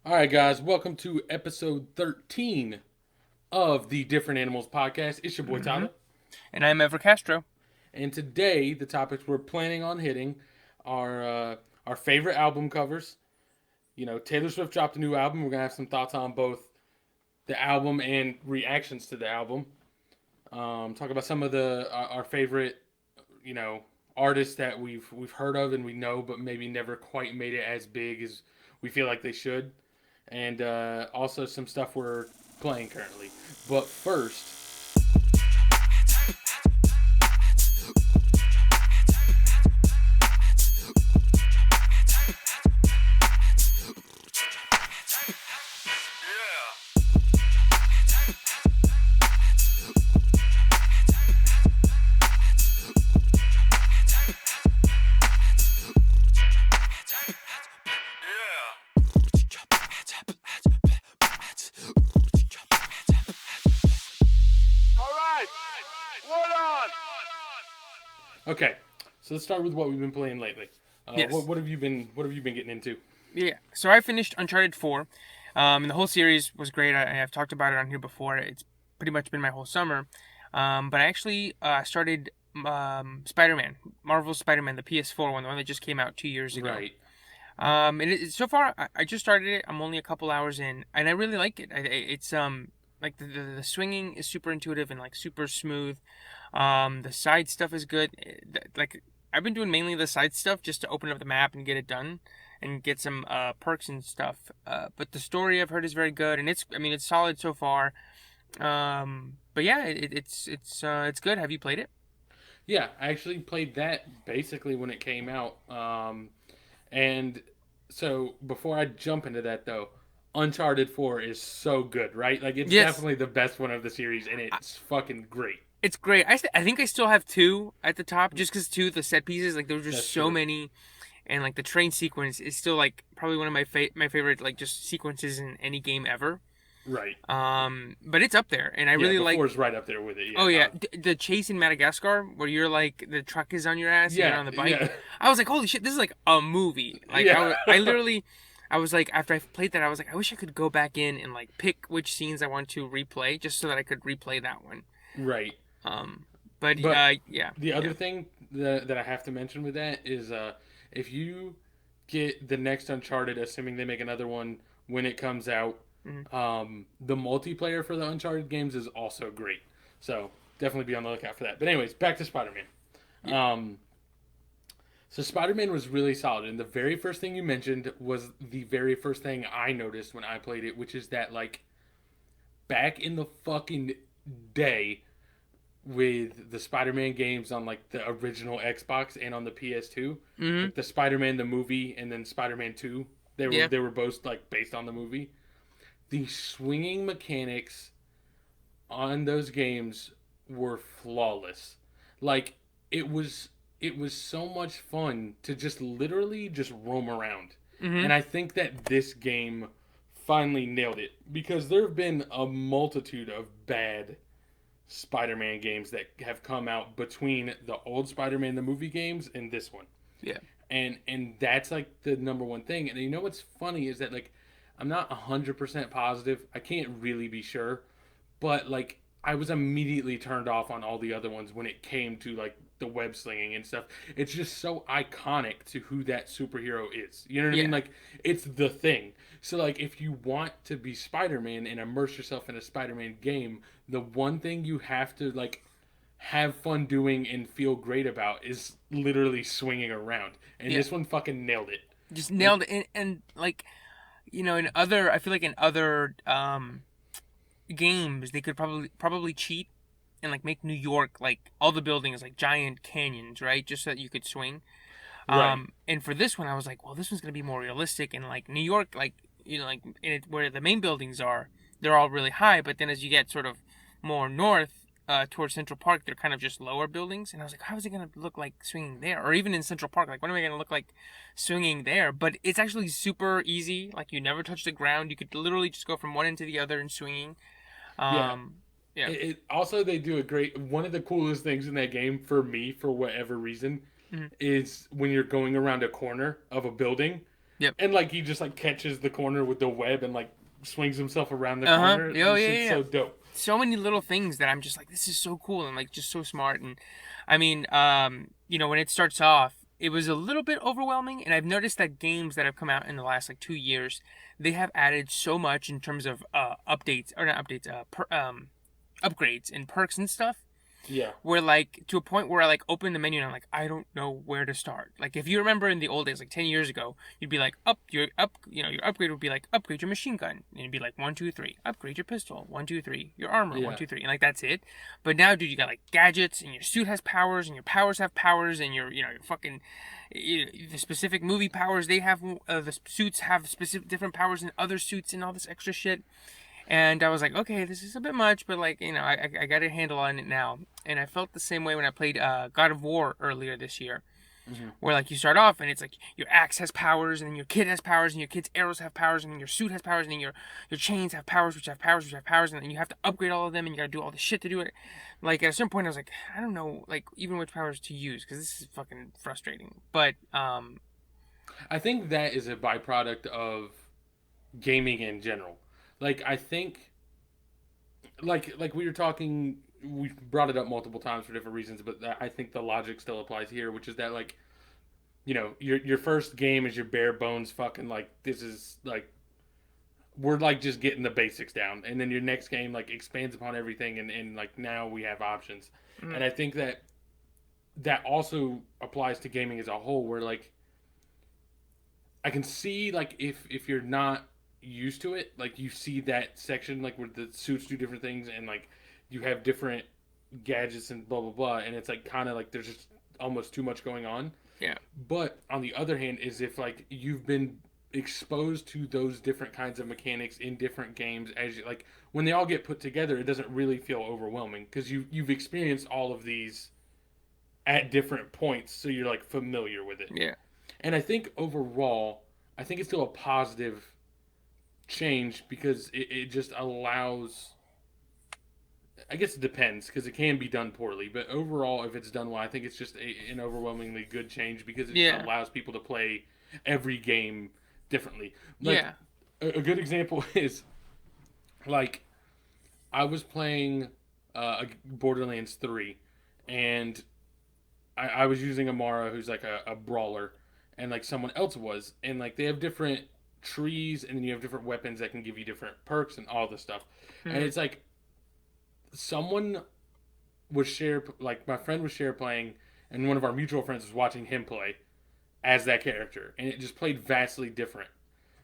All right, guys, welcome to episode 13 of the Different Animals podcast. It's your boy hmm Tyler, And I'm Ever Castro. and today the topics we're planning on hitting are our favorite album covers. You know, Taylor Swift dropped a new album. We're gonna have some thoughts on both the album and reactions to the album. Talk about some of the our favorite, you know, artists that we've heard of and we know, but maybe never quite made it as big as we feel like they should. And also some stuff we're playing currently. But first, okay, so let's start with what we've been playing lately. Yes. What have you been getting into? Yeah. So I finished Uncharted 4. And the whole series was great. I've talked about it on here before. It's pretty much been my whole summer. But I actually started Spider-Man, Marvel's Spider-Man, the PS4 one, the one that just came out 2 years ago. Right. So far, I just started it. I'm only a couple hours in, and I really like it. It's like the swinging is super intuitive and like super smooth. The side stuff is good. Like I've been doing mainly the side stuff just to open up the map and get it done and get some perks and stuff. But the story I've heard is very good, and it's solid so far. But yeah, it's good. Have you played it? Yeah, I actually played that basically when it came out. And so before I jump into that though, Uncharted 4 is so good, right? Like it's Yes. definitely the best one of the series and it's fucking great. It's great. I think I still have two at the top, just because two of the set pieces, like there were just That's so true. many, and like the train sequence is still like probably one of my favorite like just sequences in any game ever. Right. But it's up there, and I Yeah, really before like. is right up there with it. Oh Yeah. yeah, the chase in Madagascar where you're like the truck is on your ass and you're Yeah, on the bike. yeah. I was like, holy shit, this is like a movie. Like Yeah. I literally. I was like, after I played that, I was like, I wish I could go back in and like pick which scenes I want to replay, just so that I could replay that one. Right. Um, but But yeah, the yeah. other thing that I have to mention with that is if you get the next Uncharted, assuming they make another one when it comes out, Mhm. the multiplayer for the Uncharted games is also great. So definitely be on the lookout for that. But anyways, back to Spider Man. Yeah. So Spider Man was really solid, and the very first thing you mentioned was the very first thing I noticed when I played it, which is that like back in the fucking day with the Spider-Man games on like the original Xbox and on the PS2, Mhm. like the Spider-Man the movie and then Spider-Man 2, they were Yeah. they were both like based on the movie. The swinging mechanics on those games were flawless. Like it was it was so much fun to just literally just roam around. Mhm. And I think that this game finally nailed it because there have been a multitude of bad Spider-Man games that have come out between the old Spider-Man the movie games and this one. Yeah. And that's like the number one thing. And you know what's funny is that like I'm not 100% positive. I can't really be sure, but like I was immediately turned off on all the other ones when it came to like the web slinging and stuff. It's just so iconic to who that superhero is. You know what I mean? Yeah. Like it's the thing. So like if you want to be Spider-Man and immerse yourself in a Spider-Man game, the one thing you have to like have fun doing and feel great about is literally swinging around. And Yeah. this one fucking nailed it. Just Like nailed it. And like in other, I feel like in other games, they could probably cheat and like make New York like all the buildings like giant canyons, right? Just so that you could swing. right. And for this one, I was like, well, this one's gonna be more realistic and like New York, like like in it, where the main buildings are, they're all really high. But then as you get sort of more north, towards Central Park, they're kind of just lower buildings. And I was like, how is it gonna look like swinging there? Or even in Central Park, like what am I gonna look like swinging there? But it's actually super easy. Like you never touch the ground. You could literally just go from one end to the other and swinging. Yeah. Um, yeah. It also they do a great one of the coolest things in that game for me for whatever reason Mhm. is when you're going around a corner of a building. Yep. and like he just like catches the corner with the web and like swings himself around the Uh huh. corner. Oh This yeah, shit's yeah. so dope. So many little things that I'm just like, this is so cool and like just so smart. And I mean, when it starts off, it was a little bit overwhelming. And I've noticed that games that have come out in the last like 2 years, they have added so much in terms of updates or not updates, upgrades and perks and stuff Yeah, where like to a point where I like open the menu and I'm like, I don't know where to start. Like if you remember in the old days, like 10 years ago, you'd be like your upgrade would be like upgrade your machine gun, and it'd be like 1, 2, 3, upgrade your pistol, 1, 2, 3, your armor, one yeah, two three, and like that's it. But now, dude, you got like gadgets, and your suit has powers, and your powers have powers, and your fucking the specific movie powers they have. The suits have specific different powers than other suits, and all this extra shit. And I was like, okay, this is a bit much, but like, I got a handle on it now. And I felt the same way when I played God of War earlier this year, hmm where like you start off and it's like your axe has powers, and then your kid has powers, and your kid's arrows have powers, and then your suit has powers, and then your chains have powers, which have powers, which have powers, and then you have to upgrade all of them, and you got to do all this shit to do it. Like at a certain point, I was like, I don't know, like even which powers to use because this is fucking frustrating. But I think that is a byproduct of gaming in general. Like I think, like we were talking, we brought it up multiple times for different reasons, but I think the logic still applies here, which is that like your first game is your bare bones fucking like this is like we're like just getting the basics down, and then your next game like expands upon everything, and like now we have options, mm, and I think that that also applies to gaming as a whole, where like I can see like if you're not used to it, like you see that section like where the suits do different things and like you have different gadgets and blah blah blah, and it's like kind of like there's just almost too much going on. yeah, But on the other hand, is if like you've been exposed to those different kinds of mechanics in different games, as you like when they all get put together, it doesn't really feel overwhelming because you've experienced all of these at different points, so you're like familiar with it. yeah, And I think overall, I think it's still a positive change because it just allows. I guess it depends because it can be done poorly, but overall, if it's done well, I think it's just an overwhelmingly good change because it just yeah, allows people to play every game differently. Like yeah, a good example is like I was playing Borderlands 3, and I was using Amara, who's like a brawler, and like someone else was, and like they have different trees, and then you have different weapons that can give you different perks and all this stuff, and mm, it's like someone was share like my friend was share playing, and one of our mutual friends was watching him play as that character, and it just played vastly different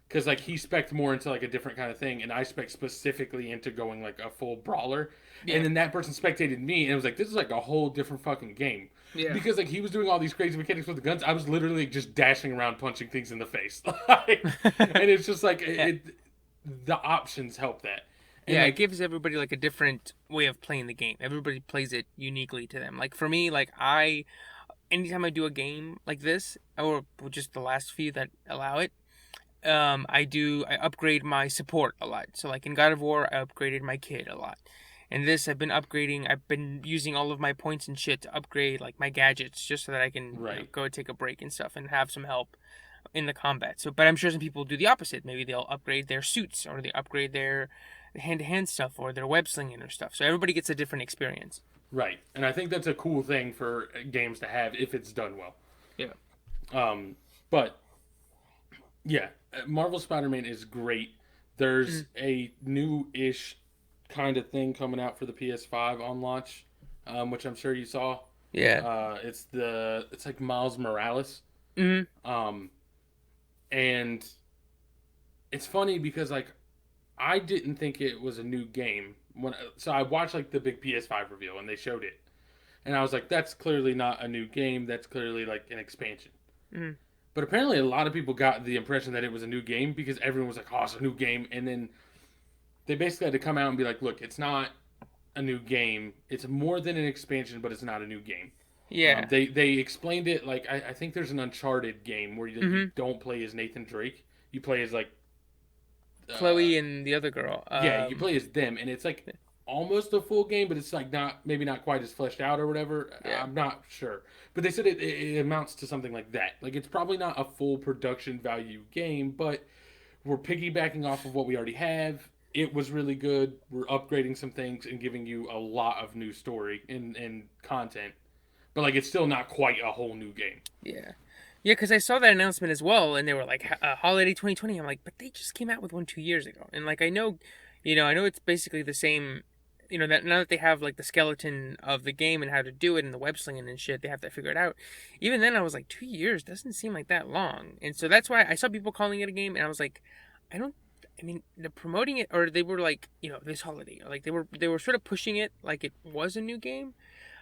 because like he spec'd more into like a different kind of thing, and I spec specifically into going like a full brawler, and yeah, then that person spectated me, and it was like this is like a whole different fucking game yeah. because like he was doing all these crazy mechanics with the guns. I was literally just dashing around punching things in the face, and it's just like Yeah. the options help that, and Yeah, it like gives everybody like a different way of playing the game. Everybody plays it uniquely to them. Like for me, like anytime I do a game like this, or just the last few that allow it, I upgrade my support a lot. So like in God of War, I upgraded my kid a lot. In this, I've been using all of my points and shit to upgrade like my gadgets just so that I can, right, go take a break and stuff and have some help in the combat. So, but I'm sure some people do the opposite. Maybe they'll upgrade their suits or they upgrade their hand-to-hand stuff or their web slinging or stuff. So everybody gets a different experience. right, and I think that's a cool thing for games to have if it's done well. Yeah. But yeah, Marvel Spider-Man is great. There's Mm. a new-ish kind of thing coming out for the PS5 on launch, which I'm sure you saw. Yeah. It's like Miles Morales, Mm. um, and it's funny because like I didn't think it was a new game so I watched like the big PS5 reveal and they showed it, and I was like, that's clearly not a new game. That's clearly like an expansion. Mm. But apparently, a lot of people got the impression that it was a new game because everyone was like, "Oh, it's a new game," and then they basically had to come out and be like, "Look, it's not a new game. It's more than an expansion, but it's not a new game." Yeah. They explained it like I think there's an Uncharted game where you Mm-hmm. don't play as Nathan Drake. You play as like, uh, Chloe and the other girl. yeah, you play as them, and it's like almost a full game, but it's like not maybe not quite as fleshed out or whatever. Yeah. I'm not sure, but they said it amounts to something like that. Like it's probably not a full production value game, but we're piggybacking off of what we already have. It was really good. We're upgrading some things and giving you a lot of new story and content, but like it's still not quite a whole new game. Yeah. Yeah, because I saw that announcement as well, and they were like, holiday 2020. I'm like, but they just came out with one 2 years ago. And like, I know, I know it's basically the same, that now that they have like the skeleton of the game and how to do it and the web slinging and shit, they have to figure it out. Even then, I was like, 2 years doesn't seem like that long. And so that's why I saw people calling it a game, and I was like, I don't. I mean, they're promoting it, or they were like, this holiday, like they were sort of pushing it like it was a new game,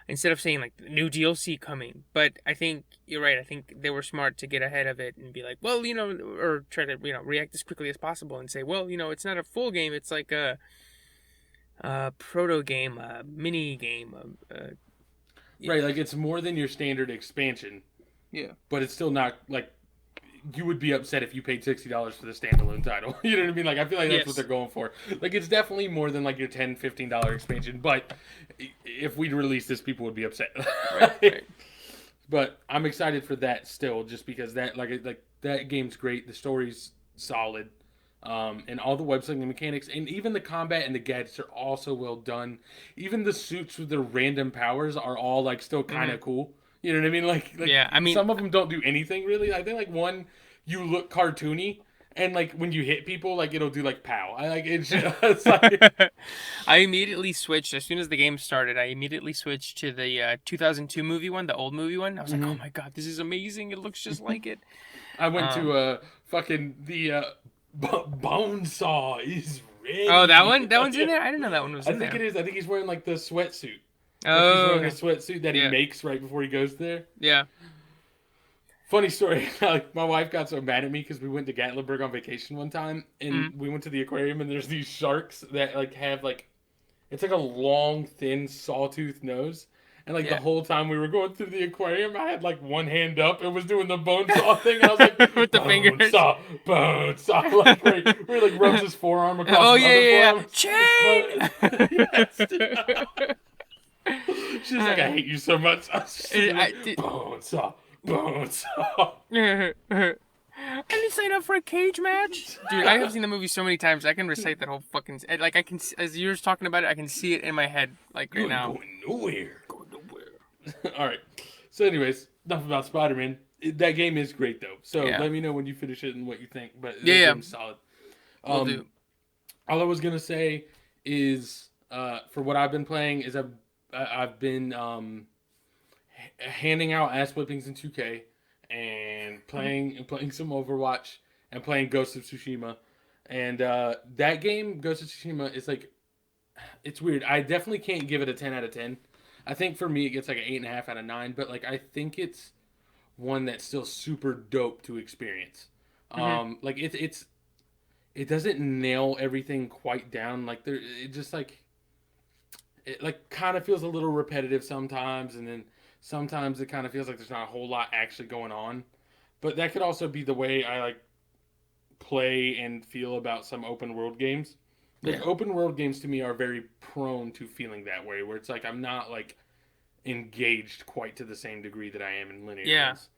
instead of saying like new DLC coming. But I think you're right. I think they were smart to get ahead of it and be like, well, or try to react as quickly as possible and say, well, it's not a full game. It's like a proto game, a mini game. Right, like it's more than your standard expansion, Yeah. but it's still not like you would be upset if you paid $60 for the standalone title. You know what I mean? Like I feel like that's what Yes. they're going for. Like it's definitely more than like your $10, $15 expansion, but if we'd release this, people would be upset. Right. Right. But I'm excited for that still, just because that like that game's great. The story's solid, and all the web slinging mechanics, and even the combat and the gadgets are also well done. Even the suits with their random powers are all like still kind of cool. You know what I mean? Like Yeah. I mean, some of them don't do anything really. I think like one, you look cartoony, and like when you hit people, like it'll do like pow. I like it's, it's like I immediately switched as soon as the game started. I immediately switched to the 2002 movie one, the old movie one. I was like, oh my god, this is amazing! It looks just like it. I went Um, to fucking the bone saw is ready. oh, that one, that one's in there. I didn't know that one was I in think there. it is. I think he's wearing like the sweatsuit. Like he's Oh, wearing a okay. sweatsuit that he Yeah, makes right before he goes there. yeah. Funny story. Like my wife got so mad at me because we went to Gatlinburg on vacation one time, and Mm, we went to the aquarium, and there's these sharks that like have like it's like a long, thin, sawtooth nose. And like the yeah. whole time we were going through the aquarium, I had like one hand up and was doing the bone saw thing. And I was like, With the fingers. bone saw. Like where he like rubs his forearm across Oh his yeah, other yeah, forearm. yeah. Yes. Chain. She's like, I hate you so much. I was just sitting I there, did. bone saw, bone saw. I didn't sign up for a cage match, dude. I have seen the movie so many times. I can recite that whole fucking like I can as you're talking about it, I can see it in my head like You right ain't now. going nowhere. Go nowhere. All right. So, anyways, enough about Spider-Man. That game is great though. So Yeah. let me know when you finish it and what you think. But that Yeah, game's solid. we'll do. All I was gonna say is, for what I've been playing is I've been handing out ass whippings in 2K and playing some Overwatch and playing Ghost of Tsushima. And that game, Ghost of Tsushima, is like it's weird. I definitely can't give it a 10 out of 10. I think for me it gets like an 8.5 out of 9. But like I think it's one that's still super dope to experience. Like it doesn't nail everything quite down. Like it just like it like kind of feels a little repetitive sometimes, and then sometimes it kind of feels like there's not a whole lot actually going on. But that could also be the way I like play and feel about some open world games. Yeah. Like open world games to me are very prone to feeling that way, where it's like I'm not like engaged quite to the same degree that I am in linear Yeah. ones.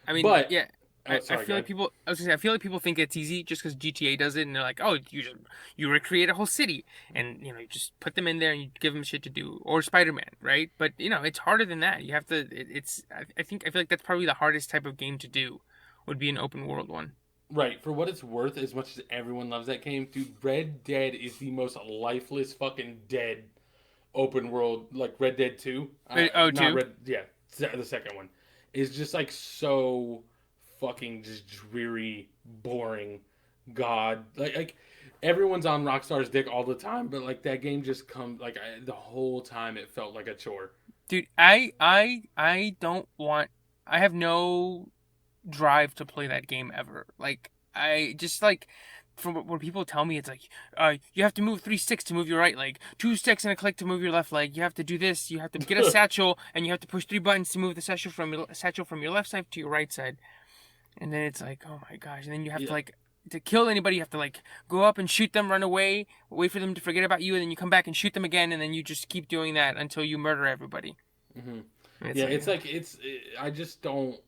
I mean, But yeah. I sorry, feel go like people. I was gonna say, I feel like people think it's easy just because GTA does it, and they're like, "Oh, you recreate a whole city, and you just put them in there and you give them shit to do." Or Spider-Man, right? But it's harder than that. You have to. It's. I think I feel like that's probably the hardest type of game to do. Would be an open world one. right, for what it's worth, as much as everyone loves that game, dude, Red Dead is the most lifeless fucking dead open world, like Red Dead 2. Oh, Not two. Red, yeah, the second one is just like so fucking just dreary, boring. God, like everyone's on Rockstar's dick all the time, but like that game just comes like the whole time it felt like a chore. Dude, I don't want. I have no drive to play that game ever. Like I just like from what people tell me, it's like you have to move 3 sticks to move your right leg, 2 sticks and a click to move your left leg. You have to do this. You have to get a satchel, and you have to push 3 buttons to move the satchel from your left side to your right side. And then it's like, oh my gosh! And then you have to Yeah. like to kill anybody, you have to like go up and shoot them, run away, wait for them to forget about you, and then you come back and shoot them again, and then you just keep doing that until you murder everybody. Hmm. It's Yeah, like, it's like I just don't.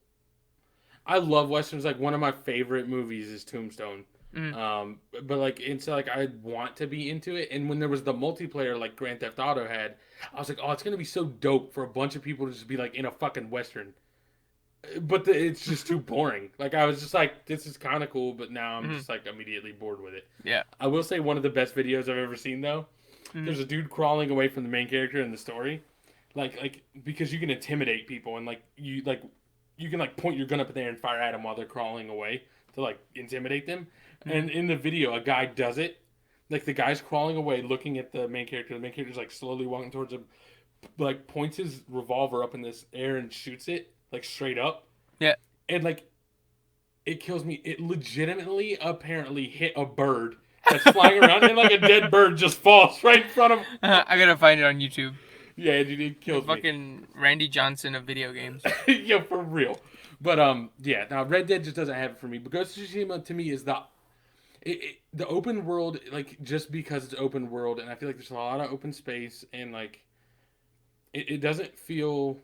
I love westerns. Like one of my favorite movies is Tombstone. mm, But like it's like I want to be into it. And when there was the multiplayer like Grand Theft Auto had, I was like, oh, it's gonna be so dope for a bunch of people to just be like in a fucking western. But it's just too boring. Like I was just like, this is kind of cool, but now I'm mm, just like immediately bored with it. yeah. I will say one of the best videos I've ever seen though. Mm, There's a dude crawling away from the main character in the story, like because you can intimidate people and like you can like point your gun up in there and fire at them while they're crawling away to like intimidate them. mm, And in the video, a guy does it. Like the guy's crawling away, looking at the main character. The main character's like slowly walking towards him, like points his revolver up in this air and shoots it like straight up. yeah. And like it kills me. It legitimately apparently hit a bird that's flying around, and like a dead bird just falls right in front of him. I gotta find it on YouTube. Yeah, it The kills me. fucking Randy Johnson of video games. Yeah, for real. But yeah. Now Red Dead just doesn't have it for me. But Ghost of Tsushima to me is the open world, like just because it's open world, and I feel like there's a lot of open space, and like it doesn't feel.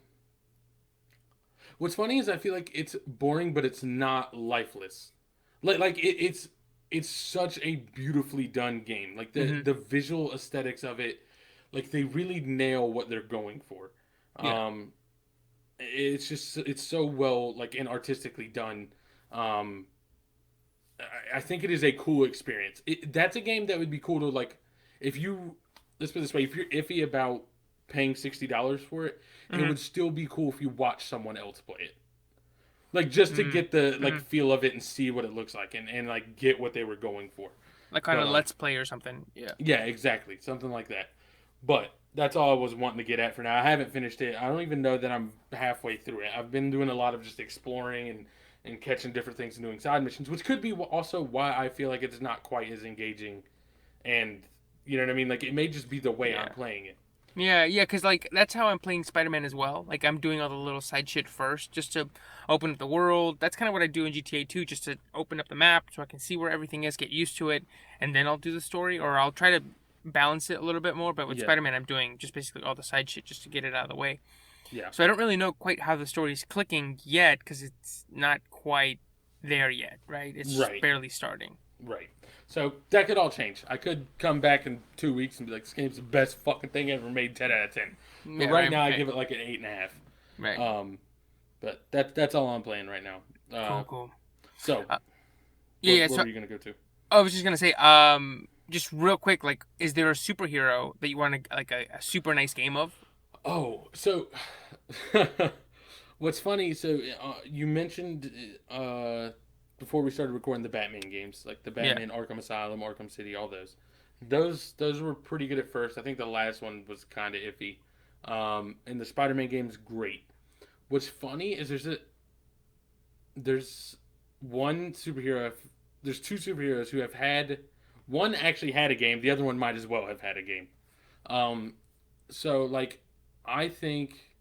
What's funny is I feel like it's boring, but it's not lifeless. It's such a beautifully done game. Like Hmm. the visual aesthetics of it, like they really nail what they're going for. Yeah. Um, it's so well like and artistically done. Um, I think it is a cool experience. That's a game that would be cool to like if you let's put it this way, if you're iffy about paying $60 for it, it Hmm. would still be cool if you watch someone else play it. Like just to Hmm. get the like Hmm. feel of it and see what it looks like and like get what they were going for. Like kind But of Let's Play or something. Yeah. yeah, exactly. Something like that. But that's all I was wanting to get at for now. I haven't finished it. I don't even know that I'm halfway through it. I've been doing a lot of just exploring and catching different things and doing side missions, which could be also why I feel like it's not quite as engaging. And you know what I mean? Like it may just be the way Yeah. I'm playing it. Yeah, yeah, because like that's how I'm playing Spider-Man as well. Like I'm doing all the little side shit first, just to open up the world. That's kind of what I do in GTA 2, just to open up the map so I can see where everything is, get used to it, and then I'll do the story, or I'll try to balance it a little bit more. But with Yeah. Spider-Man, I'm doing just basically all the side shit just to get it out of the way. Yeah. So I don't really know quite how the story's clicking yet, because it's not quite there yet, right? It's just Right. barely starting. Right. So that could all change. I could come back in 2 weeks and be like, "This game's the best fucking thing ever made. 10 out of 10." But Yeah, right now, I give it like an 8.5. right. But that's all I'm playing right now. Cool, cool. So Yeah, what so were you gonna go to? I was just gonna say, just real quick, like, is there a superhero that you want to like a super nice game of? Oh, so what's funny? So you mentioned before we started recording the Batman games, like the Yeah. Batman Arkham Asylum, Arkham City, all those. Those were pretty good at first. I think the last one was kind of iffy. And the Spider-Man game's great. What's funny is there's one superhero. There's two superheroes who have had one actually had a game. The other one might as well have had a game. Um, so like I think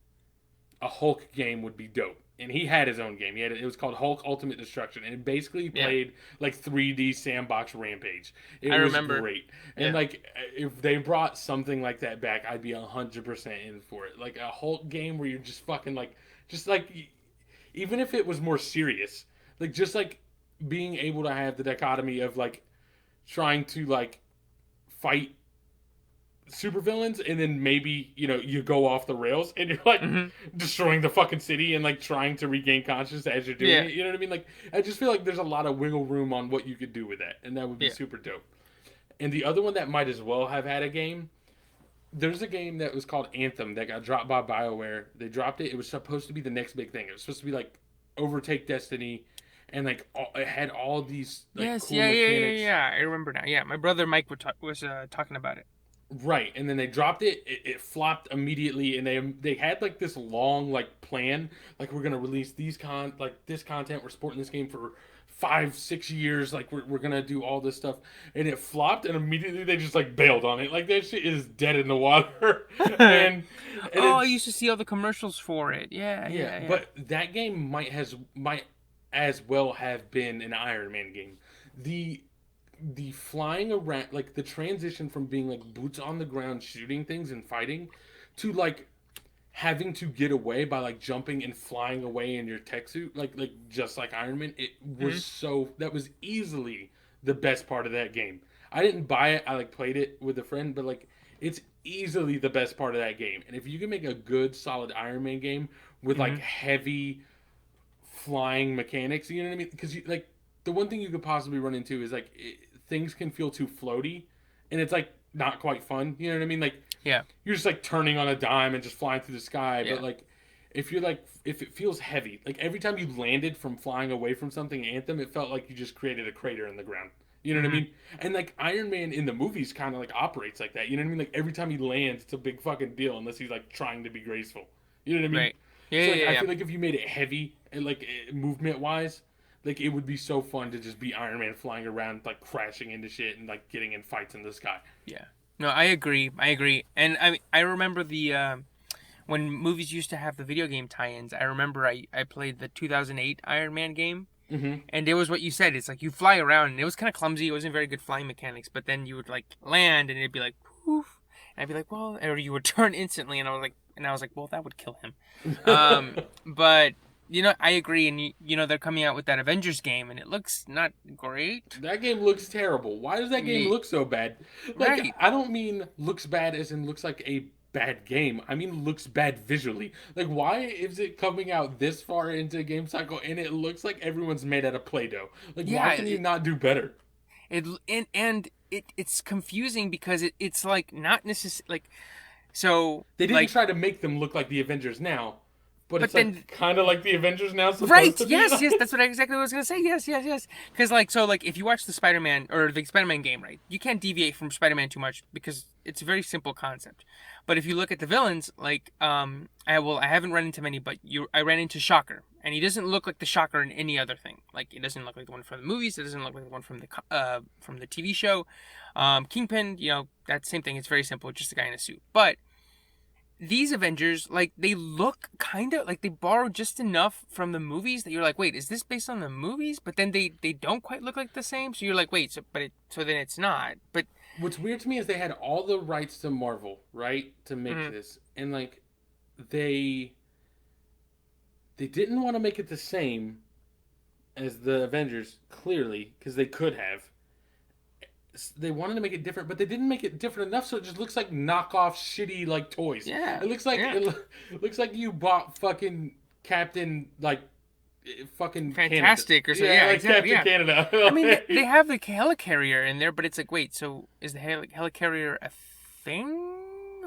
a Hulk game would be dope. And he had his own game. It was called Hulk Ultimate Destruction, and it basically Yeah. played like 3D sandbox Rampage. It I was remember. great. And Yeah. like if they brought something like that back, I'd be 100% in for it. Like a Hulk game where you're just fucking like just like even if it was more serious, like just like being able to have the dichotomy of like trying to like fight supervillains and then maybe you go off the rails and you're like Hmm. destroying the fucking city and like trying to regain consciousness as you're doing Yeah. it, you know what I mean? Like I just feel like there's a lot of wiggle room on what you could do with that, and that would be Yeah. super dope. And the other one that might as well have had a game, there's a game that was called Anthem that got dropped by BioWare. They dropped it. It was supposed to be the next big thing. It was supposed to be like overtake Destiny, and like it had all these like Yes. cool Yeah. Yeah. Yeah. mechanics. Yeah. I remember now. Yeah. My brother Mike was talking about it. Right, and then they dropped it. It flopped immediately, and they had like this long like plan, like we're gonna release this content. We're supporting this game for 5-6 years. Like we're gonna do all this stuff, and it flopped, and immediately they just like bailed on it. Like that shit is dead in the water. and Oh, I it's, used to see all the commercials for it. Yeah. yeah, Yeah. Yeah. but that game might as well have been an Iron Man game. the the flying around, like the transition from being like boots on the ground shooting things and fighting to like having to get away by like jumping and flying away in your tech suit, like just like Iron Man. It was Mhm. so that was easily the best part of that game. I didn't buy it. I like played it with a friend, but like it's easily the best part of that game. And if you can make a good solid Iron Man game with like Mhm. heavy flying mechanics, you know what I mean? Because you like the one thing you could possibly run into is like things can feel too floaty, and it's like not quite fun. You know what I mean? Like Yeah. you're just like turning on a dime and just flying through the sky. But Yeah. like if it feels heavy, like every time you landed from flying away from something Anthem, it felt like you just created a crater in the ground. You know what I Mhm. mean? And like Iron Man in the movies kind of like operates like that. You know what I mean? Like every time he lands, it's a big fucking deal unless he's like trying to be graceful. You know what I mean? Right. Yeah. So Yeah. like Yeah. I Yeah. feel like if you made it heavy and like movement wise, like it would be so fun to just be Iron Man flying around like crashing into shit and like getting in fights in the sky. Yeah. No, I agree. I agree. And I remember the when movies used to have the video game tie-ins. I remember I played the 2008 Iron Man game. Mm-hmm. And it was what you said. It's like you fly around, and it was kind of clumsy. It wasn't very good flying mechanics. But then you would like land, and it'd be like poof, and I'd be like, well, or you would turn instantly, and I was like, well, that would kill him. But I agree, and they're coming out with that Avengers game, and it looks not great. That game looks terrible. Why does that game Ye- look so bad? Like, right? I don't mean looks bad as in looks like a bad game. I mean looks bad visually. Like, why is it coming out this far into a game cycle and it looks like everyone's made out of Play-Doh? Like, why Yeah. can you not do better? It's confusing because it's like not necessarily like so They didn't like try to make them look like the Avengers now, but but it's then like kind of like the Avengers now supposed right, to be. yes, yes, that's exactly what I was gonna say. Yes, yes, yes. Because like if you watch the Spider-Man or the Spider-Man game, right, you can't deviate from Spider-Man too much because it's a very simple concept. But if you look at the villains, like I haven't run into many, but I ran into Shocker, and he doesn't look like the Shocker in any other thing. Like it doesn't look like the one from the movies. It doesn't look like the one from the TV show. Kingpin, that same thing. It's very simple, just a guy in a suit. But these Avengers, like, they look kind of like they borrow just enough from the movies that you're like, wait, is this based on the movies? But then they don't quite look like the same. So you're like, wait, so then it's not. But What's weird to me is they had all the rights to Marvel, right, to make mhm, this, and like they they didn't want to make it the same as the Avengers, clearly, because they could have. They wanted to make it different, but they didn't make it different enough, so it just looks like knockoff, shitty like toys. yeah, It looks like yeah, it looks like you bought fucking Captain like fucking Canada. fantastic or so. Yeah, Yeah, like exactly. Captain Yeah. Canada. I mean, they have the helicarrier in there, but it's like, wait, so is the helicarrier a thing?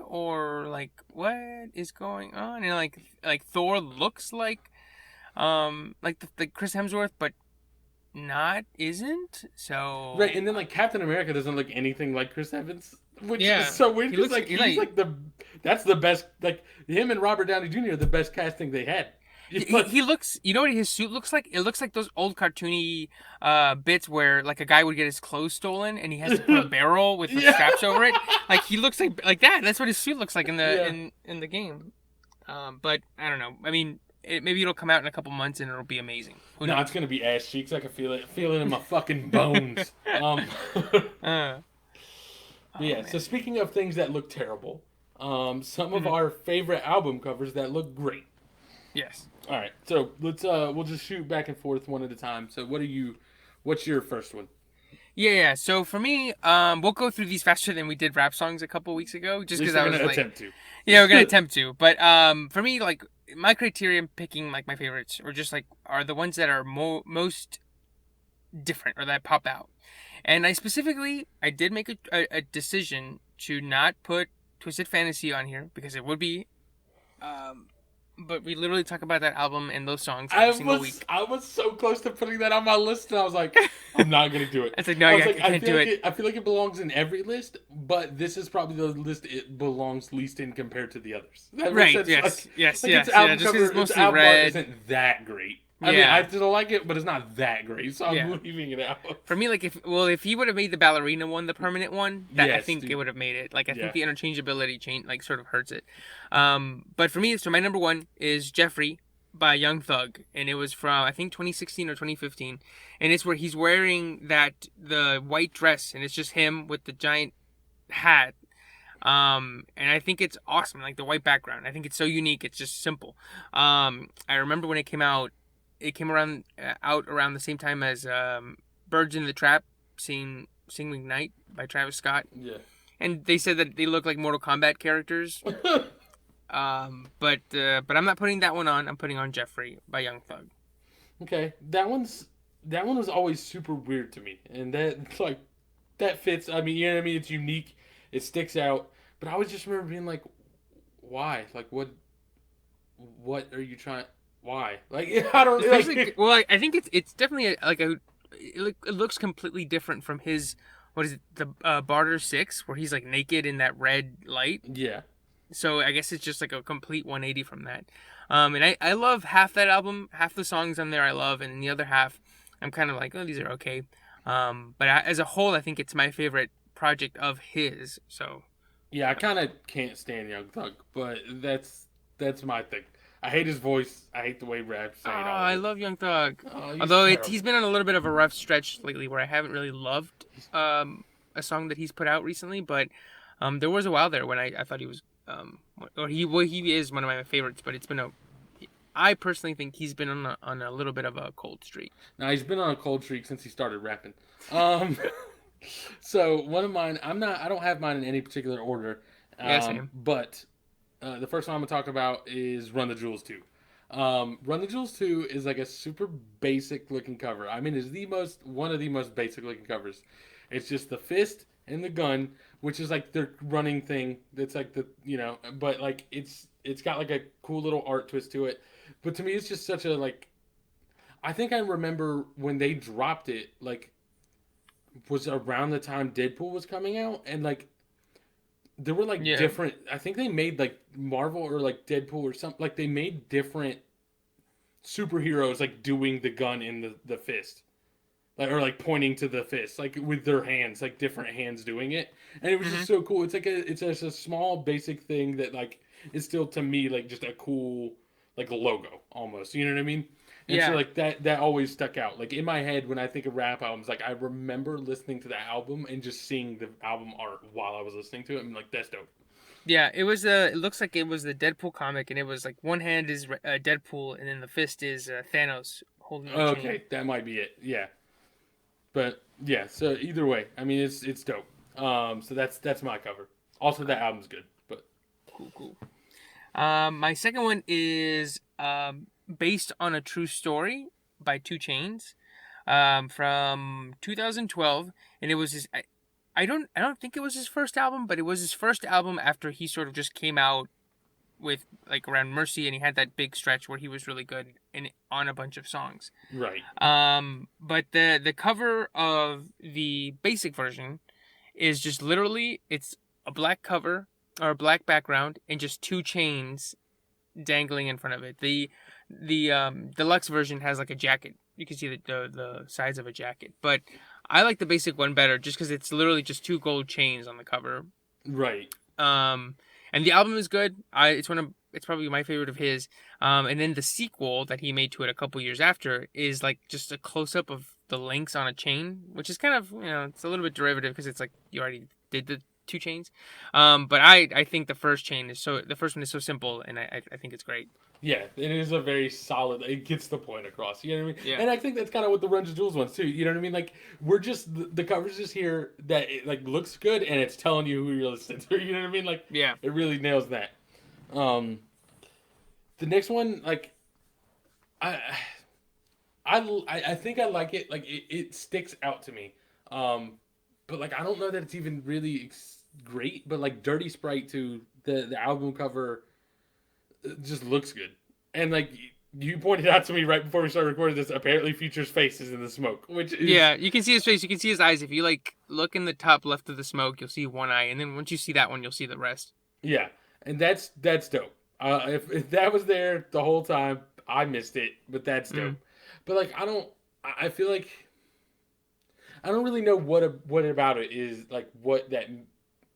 Or like what is going on? And like Thor looks like the Chris Hemsworth, but not isn't. Right, So and then like Captain America doesn't look anything like Chris Evans, which is yeah, so weird he because looks like he he's like like the that's the best, like him and Robert Downey Jr. are the best casting they had. he looks. You know what his suit looks like? It looks like those old cartoony bits where like a guy would get his clothes stolen and he has to put a barrel with Yeah. straps over it. Like he looks like that. That's what his suit looks like in the Yeah. in the game. But I don't know. I mean, maybe it'll come out in a couple months and it'll be amazing. Who No, knows? it's gonna be ass cheeks. I can feel it in my fucking bones. Uh, Yeah. oh So man. speaking of things that look terrible, some of Mhm. our favorite album covers that look great. Yes. All right. So we'll just shoot back and forth one at a time. So what's your first one? Yeah. So for me, we'll go through these faster than we did rap songs a couple weeks ago, At just least because we're I was gonna like, attempt to. yeah, we're gonna attempt to. But for me, like my criteria in picking like my favorites, or just like are the ones that are most different or that pop out. And I did make a decision to not put Twisted Fantasy on here because it would be, um, but we literally talk about that album and those songs every single week. I was so close to putting that on my list, and I was like, I'm not gonna do it. It's like, no, I was I like, can't feel do like it. I feel like it belongs in every list, but this is probably the list it belongs least in compared to the others. That makes Right? sense? Yes. Like, Yes. like Yes. its Yeah. album Just cover, because it's its mostly album art red. isn't that great. I mean, Yeah. I still like it, but it's not that great, so I'm Yeah. leaving it out. For me, like if he would have made the ballerina one the permanent one, that I Yes, think dude. it would have made it. Like I Yeah. think the interchangeability change like sort of hurts it. But for me, so my number one is Jeffrey by Young Thug, and it was from I think 2016 or 2015, and it's where he's wearing the white dress, and it's just him with the giant hat. And I think it's awesome, like the white background. I think it's so unique. It's just simple. I remember when it came out. It came around out around the same time as "Birds in the Trap," "Sing Ignite" by Travis Scott, Yeah. and they said that they look like Mortal Kombat characters. But I'm not putting that one on. I'm putting on Jeffrey by Young Thug. Okay, that one was always super weird to me, and that like that fits. I mean, you know what I mean? It's unique. It sticks out. But I always just remember being like, why? Like, what are you trying? Why? Like, I don't Especially, like. well, I think it's definitely it looks completely different from his what is it the Barter 6 where he's like naked in that red light. Yeah, So I guess it's just like a complete 180 from that. And I love half that album, half the songs on there I love, and the other half I'm kind of like, oh, these are okay. As a whole, I think it's my favorite project of his. So yeah. I kind of can't stand Young Thug, but that's my thing. I hate his voice. I hate the way he raps. oh, I hate all of I it. love Young Thug. Oh, he's Although he's terrible. been on a little bit of a rough stretch lately where I haven't really loved a song that he's put out recently, but there was a while there when I thought he was or he is one of my favorites, but it's been a I personally think he's been on a little bit of a cold streak. Now he's been on a cold streak since he started rapping. Um, so one of mine, I don't have mine in any particular order. Yeah, same. But the first one I'm gonna talk about is Run the Jewels 2. Run the Jewels 2 is like a super basic looking cover. I mean, it's the most one of the most basic looking covers. It's just the fist and the gun, which is like their running thing. That's like but like it's got like a cool little art twist to it. But to me, it's just such a like. I think I remember when they dropped it, like was around the time Deadpool was coming out, and like there were like Yeah. different. I think they made like Marvel or like Deadpool or something. Like they made different superheroes like doing the gun in the fist, like or like pointing to the fist, like with their hands, like different hands doing it, and it was Hmm. just so cool. It's like it's just a small basic thing that like is still to me like just a cool like logo almost. You know what I mean? And so Yeah. like that always stuck out. Like in my head when I think of rap albums, like I remember listening to the album and just seeing the album art while I was listening to it. I'm like, that's dope. Yeah, it was it looks like it was the Deadpool comic, and it was like one hand is Deadpool, and then the fist is Thanos holding the chain. Okay, that might be it. Yeah, but yeah. So either way, I mean, it's dope. So that's my cover. Also, that album's good. But Cool, cool. My second one is based on a true story by Two Chains, from 2012, and it was I don't think it was his first album, but it was his first album after he sort of just came out with like around Mercy, and he had that big stretch where he was really good in on a bunch of songs. right, But the cover of the basic version is just literally it's a black cover or a black background and just two chains dangling in front of it. The deluxe version has like a jacket. You can see the sides of a jacket, but I like the basic one better just because it's literally just two gold chains on the cover. right. Um, and the album is good. It's probably my favorite of his. And then the sequel that he made to it a couple years after is like just a close up of the links on a chain, which is kind of it's a little bit derivative because it's like you already did the two chains. But I think the first one is so simple, and I think it's great. Yeah, it is a very solid. It gets the point across. You know what I mean? Yeah. And I think that's kind of what the Runs of Jewels ones too. You know what I mean? Like we're just the cover's just here that it like looks good and it's telling you who you're listening to. You know what I mean? Like Yeah. it really nails that. Um, the next one, like I I think I like it. Like it sticks out to me. Um, but like I don't know that it's even really great. But like Dirty Sprite to the album cover just looks good. And like you pointed out to me right before we started recording this, apparently features faces in the smoke, which is Yeah, you can see his face. You can see his eyes. If you like look in the top left of the smoke, you'll see one eye, and then once you see that one, you'll see the rest. yeah, and that's dope. If that was there the whole time, I missed it, but that's dope. Mm. But like I feel like I don't really know what about it is like what that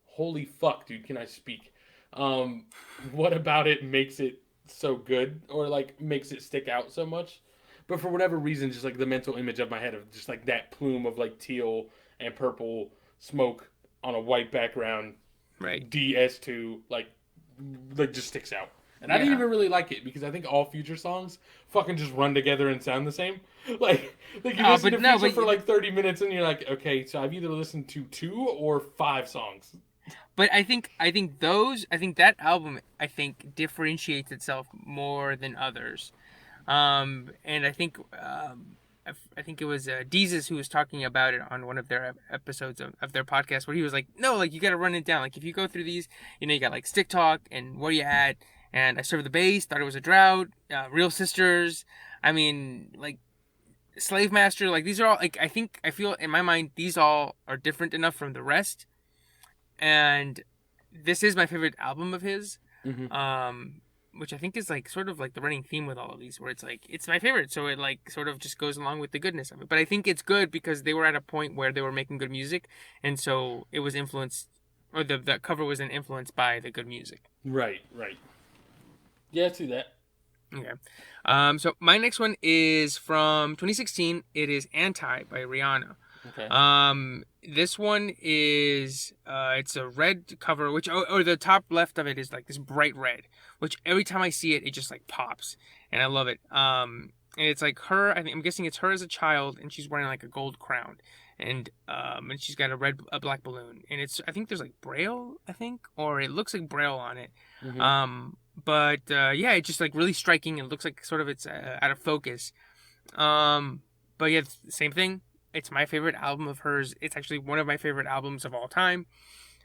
holy fuck dude can I speak? What about it makes it so good or like makes it stick out so much. But for whatever reason, just like the mental image of my head of just like that plume of like teal and purple smoke on a white background, Right. DS2, like just sticks out. And I didn't Yeah. even really like it because I think all Future songs fucking just run together and sound the same. Like you listen But to no, Future but for like 30 minutes and you're like, okay, so I've either listened to 2 or 5 songs. I think that album differentiates itself more than others. And I think it was Deezus who was talking about it on one of their episodes of their podcast, where he was like, no, like you got to run it down. Like if you go through these, you got like Stick Talk and Where You At, and I Serve the Bass, Thought It Was a Drought, Real Sisters. I mean, like Slave Master. Like these are all like I feel in my mind these all are different enough from the rest, and this is my favorite album of his. Mm-hmm. Which I think is like sort of like the running theme with all of these, where it's like it's my favorite, so it like sort of just goes along with the goodness of it. But I think it's good because they were at a point where they were making good music, and so it was influenced, or the cover was influenced by the good music. Right, right. Yeah, I see that. Okay. So my next one is from 2016. It is "Anti" by Rihanna. Okay. This one is it's a red cover, which or the top left of it is like this bright red, which every time I see it, it just like pops, and I love it. And it's like her. I'm guessing it's her as a child, and she's wearing like a gold crown, and she's got a black balloon, and I think there's like braille, I think, or it looks like braille on it. Mm-hmm. But yeah, it's just like really striking. It looks like sort of it's out of focus. But yeah, same thing. It's my favorite album of hers. It's actually one of my favorite albums of all time.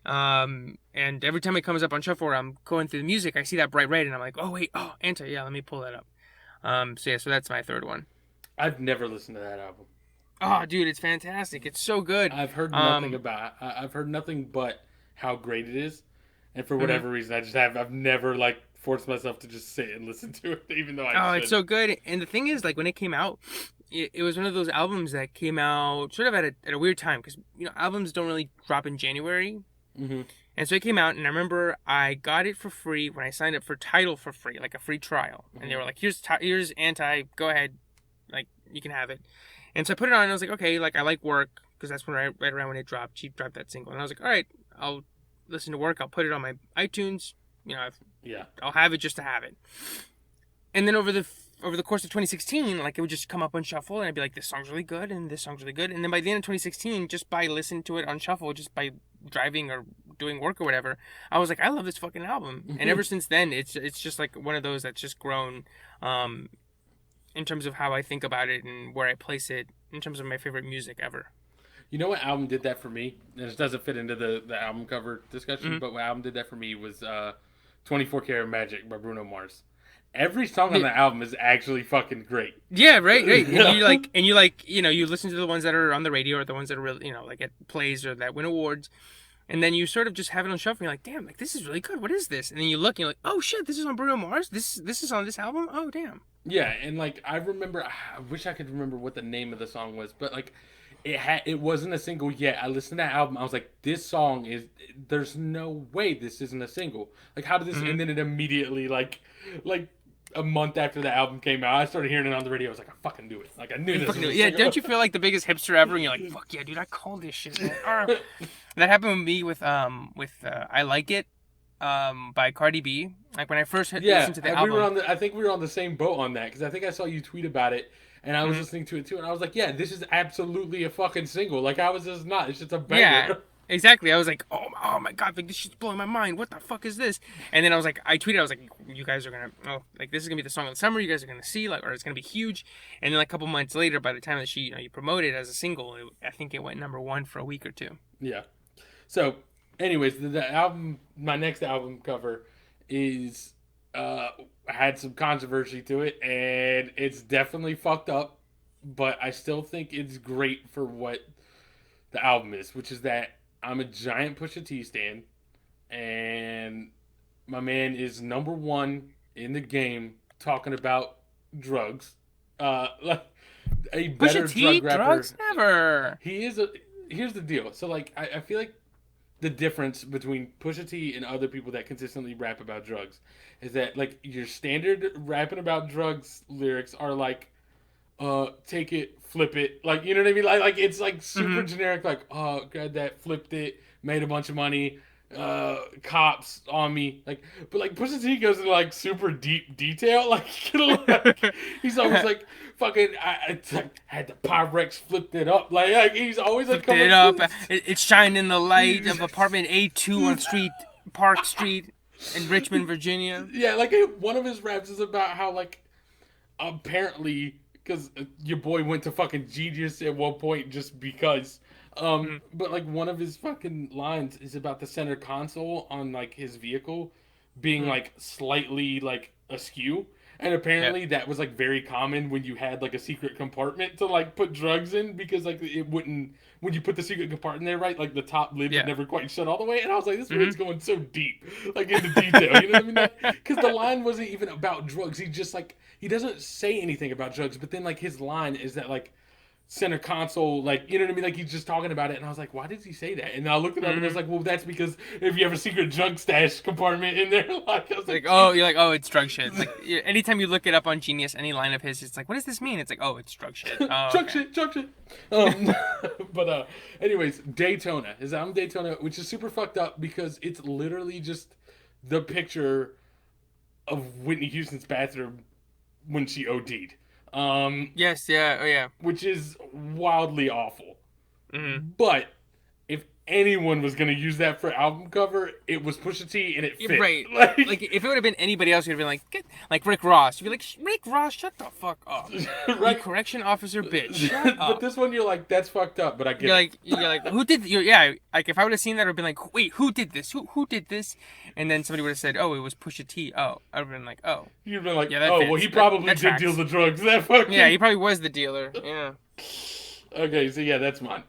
And every time it comes up on shuffle, I'm going through the music, I see that bright red, and I'm like, oh wait, oh Anti, yeah, let me pull that up. So yeah, so that's my third one. I've never listened to that album. Oh, dude, it's fantastic. It's so good. I've heard nothing Um, about. I've heard nothing but how great it is, and for mhm. whatever reason, I've never like forced myself to just sit and listen to it, even though I Oh, it's should. so good. And the thing is, like when it came out, it was one of those albums that came out sort of at a weird time because albums don't really drop in January. Mm-hmm. And so it came out, and I remember I got it for free when I signed up for Tidal for free, like a free trial. And they Mm-hmm. were like, here's Anti, go ahead, like you can have it. And so I put it on, and I was like, okay, like I like Work because that's when right around when it dropped. She dropped that single, and I was like, all right, I'll listen to Work. I'll put it on my iTunes. Yeah. I'll have it just to have it. And then over the course of 2016, like it would just come up on shuffle, and I'd be like, this song's really good, and this song's really good. And then by the end of 2016, just by listening to it on shuffle, just by driving or doing work or whatever, I was like, I love this fucking album. And ever since then, it's just like one of those that's just grown, um, in terms of how I think about it and where I place it in terms of my favorite music ever. You know what album did that for me? And it doesn't fit into the album cover discussion, Mm-hmm. but what album did that for me was 24 Karat Magic by Bruno Mars. Every song on Yeah, the album is actually fucking great. yeah, right, right. And Yeah. you like, you listen to the ones that are on the radio or the ones that are really, like at plays or that win awards. And then you sort of just have it on shuffle. And you're like, damn, like this is really good. What is this? And then you look and you're like, oh shit, this is on Bruno Mars. This is on this album. Oh damn. Yeah, and like I remember, I wish I could remember what the name of the song was, but like it wasn't a single yet. I listened to that album. I was like, this song is. There's no way this isn't a single. Like, how did this? Mm-hmm. And then it immediately like a month after the album came out, I started hearing it on the radio. I was like, I fucking knew it. Like, I knew You this fucking was do a it. Yeah, single. don't you feel like the biggest hipster ever? And you're like, fuck yeah, dude, I call this shit. Man. That happened with me with I Like It, by Cardi B. Like when I first Yeah, listened to the and we were album. on the. I think we were on the same boat on that because I think I saw you tweet about it, and I was Mhm. listening to it too, and I was like, yeah, this is absolutely a fucking single. Like, how is this not? It's just a Yeah, banger. exactly. I was like, oh my god, like this shit's blowing my mind. What the fuck is this? And then I was like, I tweeted, I was like, you guys are gonna, like this is gonna be the song of the summer. You guys are gonna see, like, or it's gonna be huge. And then like a couple months later, by the time that you promote it as a single, I think it went #1 for a week or two. Yeah. So, anyways, the album, my next album cover is had some controversy to it, and it's definitely fucked up, but I still think it's great for what the album is, which is that I'm a giant Pusha T stan, and my man is #1 in the game talking about drugs. Like a Pusha better T, drug rapper. drugs, never. He is a. Here's the deal. So like, I feel like the difference between Pusha T and other people that consistently rap about drugs is that like your standard rapping about drugs lyrics are like take it, flip it, like you know what I mean, like it's like super Mm-hmm. generic, like grab that, flipped it, made a bunch of money, cops on me, like, but like Pusha T goes into like super deep detail, like, like he's always like fucking I had the Pyrex flipped it up, like he's always like Flipped it coming up. to It's shining in the light of apartment A2 on Park Street in Richmond, Virginia. yeah, like one of his raps is about how like apparently because your boy went to fucking genius at one point just because Mm-hmm. but like one of his fucking lines is about the center console on like his vehicle being Mm-hmm. like slightly like askew, and Yeah. apparently that was like very common when you had like a secret compartment to like put drugs in, because like it wouldn't, when you put the secret compartment there, right, like the top lid would Yeah. never quite shut all the way, and I was like, this Mm-hmm. man's going so deep like into detail, you know what I mean, because the line wasn't even about drugs, he just like he doesn't say anything about drugs, but then like his line is that like center console, like you know what I mean, like he's just talking about it, and I was like, why did he say that? And I looked it up, and it's Mm-hmm. like, well, that's because if you have a secret drug stash compartment in there, like I was like, Like, oh, Jesus. you're like, oh, it's drug shit. Like, anytime you look it up on Genius, any line of his, it's like, what does this mean? It's like, oh, it's drug shit. Oh, Drug okay. shit, drug shit. Um, but anyways, Daytona, his album Daytona, which is super fucked up because it's literally just the picture of Whitney Houston's bathroom when she OD'd, Yes, yeah, oh yeah. which is wildly awful. Mm-hmm. But if anyone was gonna use that for album cover, it was Pusha T, and it Yeah, fit. right. Like, Like, if it would have been anybody else, you'd have been like, like Rick Ross. You'd be like, Rick Ross, shut the fuck up. You right? correction officer bitch, shut But up. this one, you're like, that's fucked up, but I get it. You're like, who did? Yeah, like if I would have seen that, I would have been like, wait, who did this? Who did this? And then somebody would have said, oh, it was Pusha T. Oh, I would have been like, oh, You've been like, yeah, that oh, well, fits. he probably That did deal tracks. the drugs. That Yeah, fucking. he probably was the dealer. Yeah. Okay, so yeah, that's mine.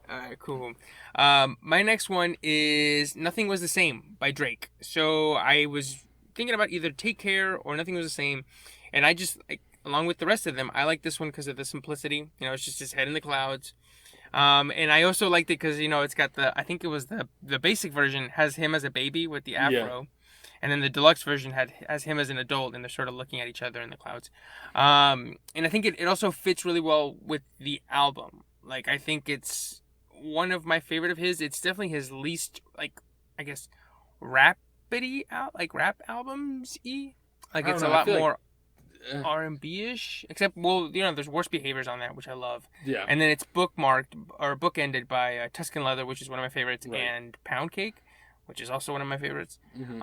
All right, cool. My next one is "Nothing Was the Same" by Drake. So I was thinking about either "Take Care" or "Nothing Was the Same," and I just like, along with the rest of them, I like this one because of the simplicity. You know, it's just his head in the clouds. And I also liked it because it's got I think it was the basic version has him as a baby with the Yeah. afro, and then the deluxe version has him as an adult, and they're sort of looking at each other in the clouds. And I think it also fits really well with the album. Like I think it's one of my favorite of his. It's definitely his least like I guess rapidy out like rap albums y. Like I don't it's a know. I lot feel like, more R&B ish. Except well, there's Worst Behaviors on that, which I love. yeah, And then it's bookmarked or bookended by Tuscan Leather, which is one of my favorites, right. and Pound Cake, which is also one of my favorites. Hmm.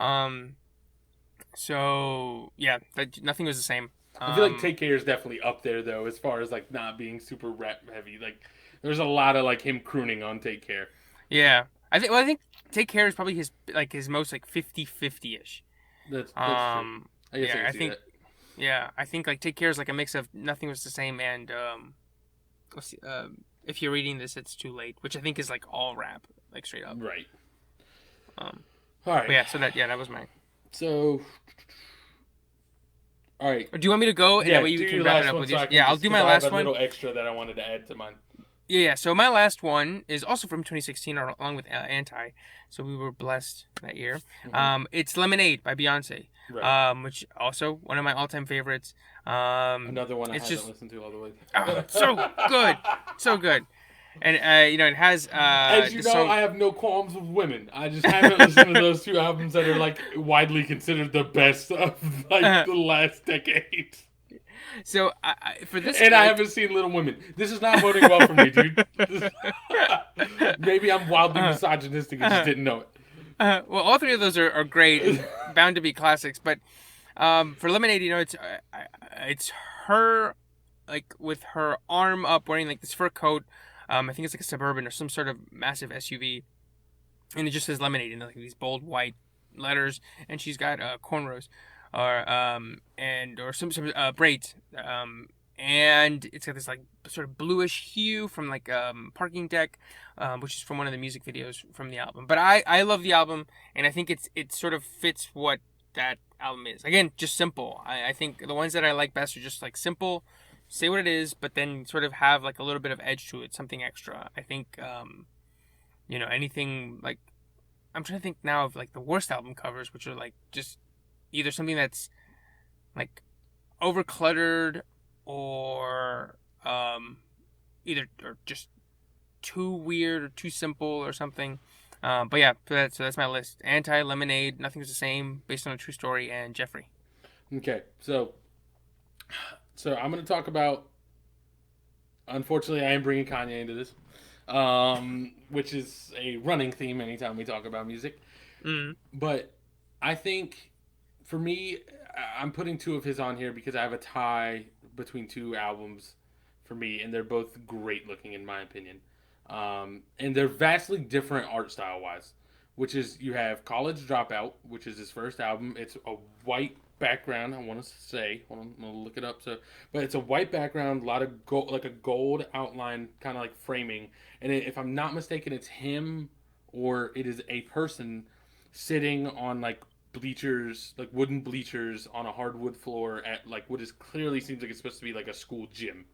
So yeah, nothing was the same. I feel like Take Care is definitely up there though, as far as like not being super rap heavy. Like, there's a lot of like him crooning on Take Care. Yeah, I think Take Care is probably his most like 50-50 ish. That's true. I guess I Yeah, can I see think that. yeah, I think like Take Care is like a mix of Nothing Was the Same and let's see, If You're Reading This, It's Too Late, which I think is like all rap, like straight up. Right. Um, All but right. yeah, so that was mine. So, all right. Or do you want me to go and Yeah, that way do you can your wrap it last up one with so yours? I can Yeah, I'll just, do because my I have last a one. little extra that I wanted to add to mine. Yeah. So my last one is also from 2016, along with Anti. So we were blessed that year. It's Lemonade by Beyonce, Right. which also one of my all-time favorites. Another one I It's haven't just listened to all the way. so good, so good. And it has As you the know, song. I have no qualms with women. I just haven't listened to those two albums that are like widely considered the best of like the last decade. So for this, And I like, haven't seen Little Women. This is not voting well for me, dude. Maybe I'm wildly misogynistic and just didn't know well, all three of those are great it. and bound to be classics. But for Lemonade, it's her like with her arm up, wearing like this fur coat. I think it's like a Suburban or some sort of massive SUV, and it just says Lemonade in like these bold white letters, and she's got cornrows, or some braids, and it's got this like sort of bluish hue from like parking deck, which is from one of the music videos from the album. But I love the album, and I think it sort of fits what that album is. Again, just simple. I think the ones that I like best are just like simple, say what it is, but then sort of have like a little bit of edge to it, something extra. I think anything like I'm trying to think now of like the worst album covers, which are like just either something that's like over cluttered or either or just too weird or too simple or something. But yeah, so that's my list. Anti, Lemonade, Nothing's the Same, Based on a True Story, and Jeffrey. Okay, so I'm gonna talk about. Unfortunately, I am bringing Kanye into this, which is a running theme anytime we talk about music. Mm. But I think for me, I'm putting two of his on here because I have a tie between two albums for me, and they're both great looking in my opinion. And they're vastly different art style wise. Which is you have College Dropout, which is his first album. It's a white background. I want to say, hold on, I'm gonna look it up. But it's a white background, a lot of gold, like a gold outline, kind of like framing. And if I'm not mistaken, it's him or it is a person sitting on like bleachers, like wooden bleachers on a hardwood floor at like what is clearly seems like it's supposed to be like a school gym,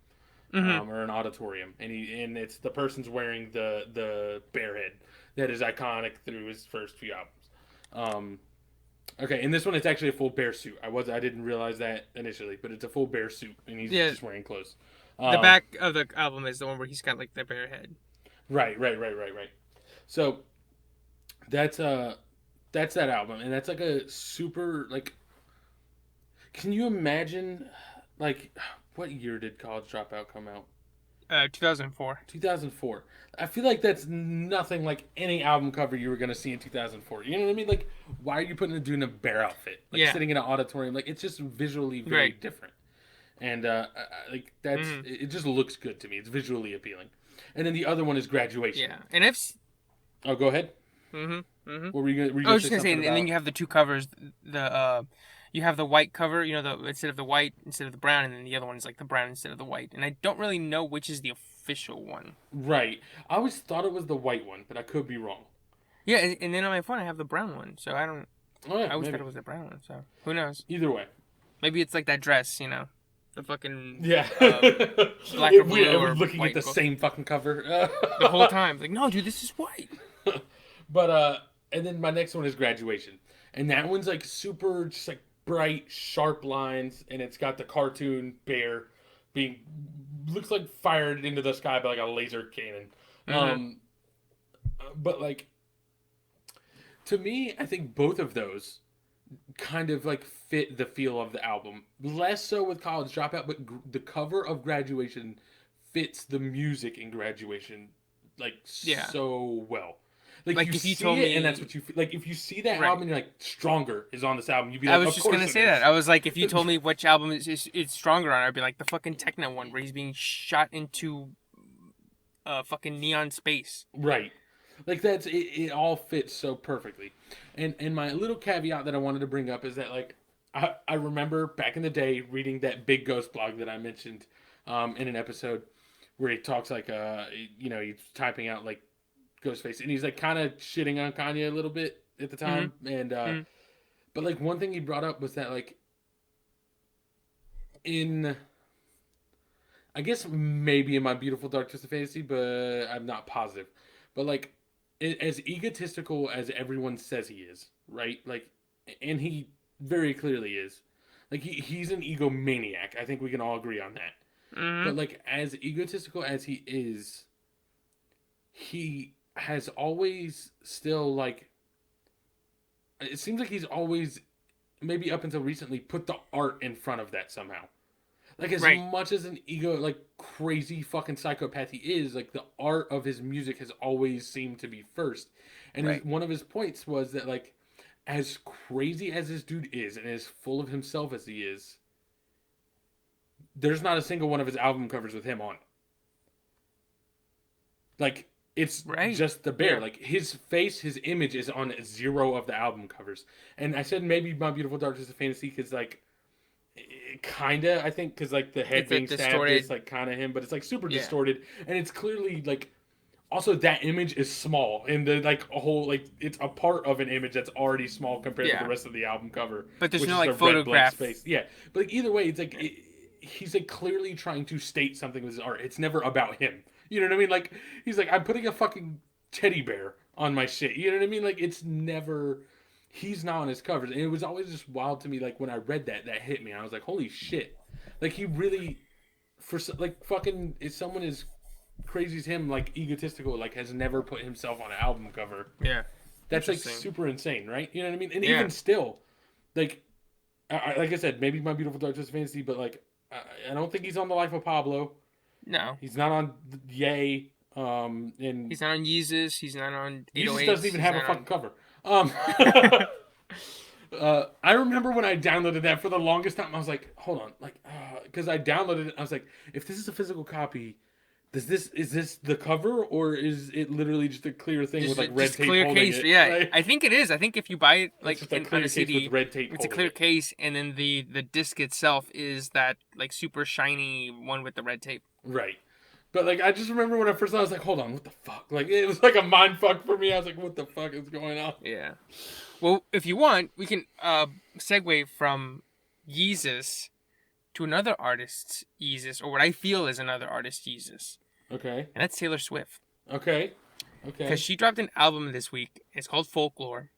Mm-hmm. or an auditorium, and it's the person's wearing the bear head that is iconic through his first few albums. Okay, in this one it's actually a full bear suit. I didn't realize that initially, but it's a full bear suit and he's Yeah, just wearing clothes. the Um, back of the album is the one where he's got like the bare head. right. So that's that's that album, and that's like a super like. Can you imagine, like, what year did College Dropout come out? 2004. 2004. I feel like that's nothing like any album cover you were going to see in 2004. You know what I mean? Like, why are you putting a dude in a bear outfit? Like, Yeah. sitting in an auditorium. Like, it's just visually very Right. different. And, like, Mm-hmm. it just looks good to me. It's visually appealing. And then the other one is Graduation. Yeah. And I've. Oh, go ahead. Mm-hmm. Mm-hmm. What were you I going was to just say gonna say, something and then about? you have the two covers. You have the white cover, the instead of the white instead of the brown, and then the other one is like the brown instead of the white. And I don't really know which is the official one. Right. I always thought it was the white one, but I could be wrong. Yeah, and then on my phone I have the brown one, so I don't. Oh, I yeah, always thought maybe. it was the brown one, so who knows? Either way. Maybe it's like that dress, the fucking Yeah. black or blue We're or looking at white the book same fucking cover. the whole time. Like, no, dude, this is white. But and then my next one is Graduation, and that one's like super, just like bright, sharp lines, and it's got the cartoon bear being looks like fired into the sky by like a laser cannon. Mm-hmm. But like to me, I think both of those kind of like fit the feel of the album. Less so with College Dropout, but the cover of Graduation fits the music in Graduation like Yeah. so well. Like you Like if you see told it, and that's me, what you feel. Like if you see that right. album, you're like, "Stronger" is on this album. You'd be I like, was "Of just course gonna it say that. is." I was like, if you told me which album is stronger on, I'd be like the fucking techno one where he's being shot into fucking neon space. Right. Like that's it, it all fits so perfectly. And my little caveat that I wanted to bring up is that like I remember back in the day reading that Big Ghost blog that I mentioned in an episode where he talks like he's typing out like Ghostface and he's like kind of shitting on Kanye a little bit at the Mm-hmm. time and Mm-hmm. but like one thing he brought up was that like in I guess maybe in My Beautiful Dark Twisted Fantasy, but I'm not positive. But like, as egotistical as everyone says he is, right? Like, and he very clearly is. Like he's an egomaniac. I think we can all agree on that. Mm-hmm. But like, as egotistical as he is, he has always still like. It seems like he's always, maybe up until recently, put the art in front of that somehow. Like as Right. much as an ego, like crazy fucking psychopath he is, like the art of his music has always seemed to be first. And Right. one of his points was that like, as crazy as this dude is, and as full of himself as he is, there's not a single one of his album covers with him on it. Like it's Right. just the bear. Yeah. Like his face, his image is on zero of the album covers. And I said maybe My Beautiful Dark is a fantasy because like kinda I think because like the head It's a being stabbed is distorted. like kind of him, but it's like super Yeah. distorted, and it's clearly like also that image is small and the like a whole like it's a part of an image that's already small compared to the Yeah. rest of the album cover, But there's which no is like a red blank photograph. space. Yeah, but like, either way, it's like he's like clearly trying to state something with his art. It's never about him. You know what I mean? Like he's like I'm putting a fucking teddy bear on my shit. You know what I mean? Like it's never he's not on his covers, and it was always just wild to me. Like when I read that hit me. I was like, holy shit! Like he really like fucking is someone as crazy as him, like egotistical, like has never put himself on an album cover. Yeah. That's like Interesting. super insane, right? You know what I mean? And Yeah. even still, like like I said, maybe My Beautiful Dark Twisted Fantasy, but like I don't think he's on The Life of Pablo. No. He's not on Yay. And He's not on Yeezus. He's not on Jesus doesn't 808s. even He's have a not fucking on. cover. I remember when I downloaded that for the longest time. I was like, hold on, like, because I downloaded it. I was like, if this is a physical copy, is this the cover or is it literally just a clear thing with like red Just tape clear holding case. it? Yeah, Right? I think it is. I think if you buy it It's like just a on clear a case with CD, red tape it's a holding clear it. case, and then the disc itself is that like super shiny one with the red tape. Right. But like I just remember when I first saw it, I was like, hold on, what the fuck? Like it was like a mind fuck for me. I was like, what the fuck is going on? Yeah. Well, if you want, we can segue from Yeezus to another artist's Yeezus, or what I feel is another artist's Yeezus, Okay. and that's Taylor Swift. Okay. Because Okay. she dropped an album this week. It's called Folklore.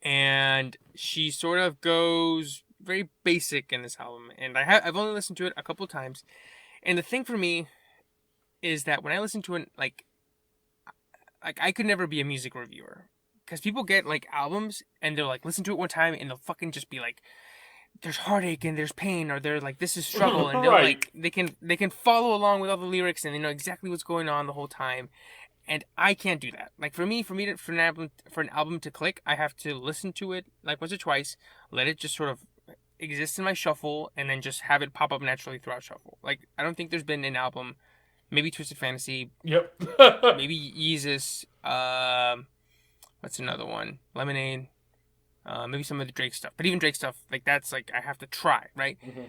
And she sort of goes very basic in this album. And I've only listened to it a couple times. And the thing for me is that when I listen to it, like I could never be a music reviewer. Because people get like albums and they'll like listen to it one time and they'll fucking just be like, there's heartache and there's pain, or they're like, this is struggle, and they'll Right. like they can follow along with all the lyrics and they know exactly what's going on the whole time. And I can't do that. Like for an album to click, I have to listen to it like once or twice, let it just sort of exist in my shuffle, and then just have it pop up naturally throughout shuffle. Like I don't think there's been an album, maybe Twisted Fantasy, Yep. maybe Yeezus, what's another one? Lemonade, maybe some of the Drake stuff. But even Drake stuff, like that's like I have to try, right? Mhm.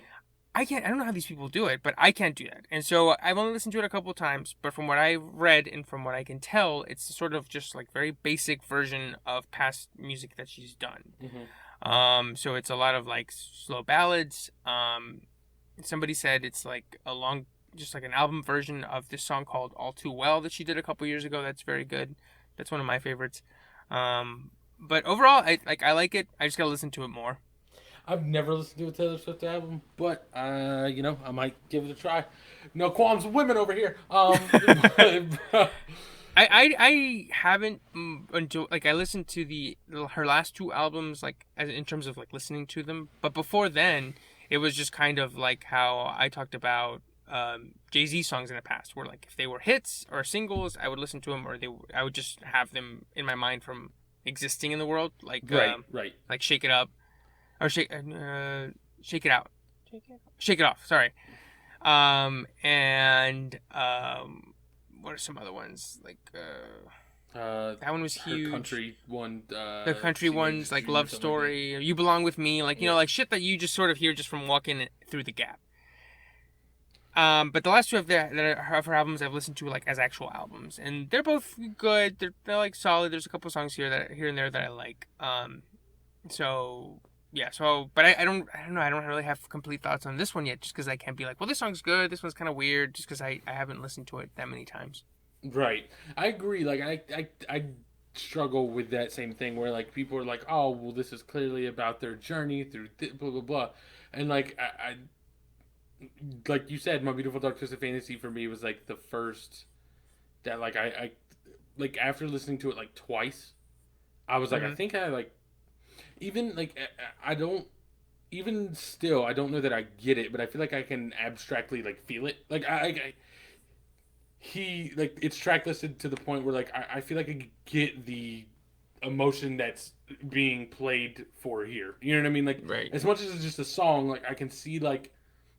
I don't know how these people do it, but I can't do that. And so I've only listened to it a couple of times, but from what I've read and from what I can tell, it's sort of just like very basic version of past music that she's done. So it's a lot of like slow ballads. Somebody said it's like just like an album version of this song called All Too Well that she did a couple years ago. That's very good. That's one of my favorites. But overall, I like it. I just gotta listen to it more. I've never listened to a Taylor Swift album, but I might give it a try. No qualms with women over here. I haven't until like I listened to her last two albums like in terms of like listening to them, but before then it was just kind of like how I talked about Jay-Z songs in the past, where like if they were hits or singles, I would listen to them, or I would just have them in my mind from existing in the world, like right. like Shake It Up or Shake It Out, Shake It Off. Sorry, and what are some other ones like that one was huge. Her country one. The country ones like Love Story, or You Belong With Me, like you know, like shit that you just sort of hear just from walking through the gap. But the last two of her albums I've listened to like as actual albums, and they're both good. They're like solid. There's a couple songs here and there that I like. So yeah. So, but I don't know. I don't really have complete thoughts on this one yet, just because I can't be like, well, this song's good. This one's kind of weird, just because I haven't listened to it that many times. Right. I agree. Like I struggle with that same thing where like people are like, oh, well, this is clearly about their journey through blah blah blah, and like I like you said, My Beautiful Dark Twisted Fantasy for me was like the first that like I like after listening to it like twice, I was like, I Mm-hmm. think I like even like I don't even still I don't know that I get it, but I feel like I can abstractly like feel it. Like he like it's track listed to the point where like I feel like I get the emotion that's being played for here. You know what I mean? Like Right. as much as it's just a song, like I can see like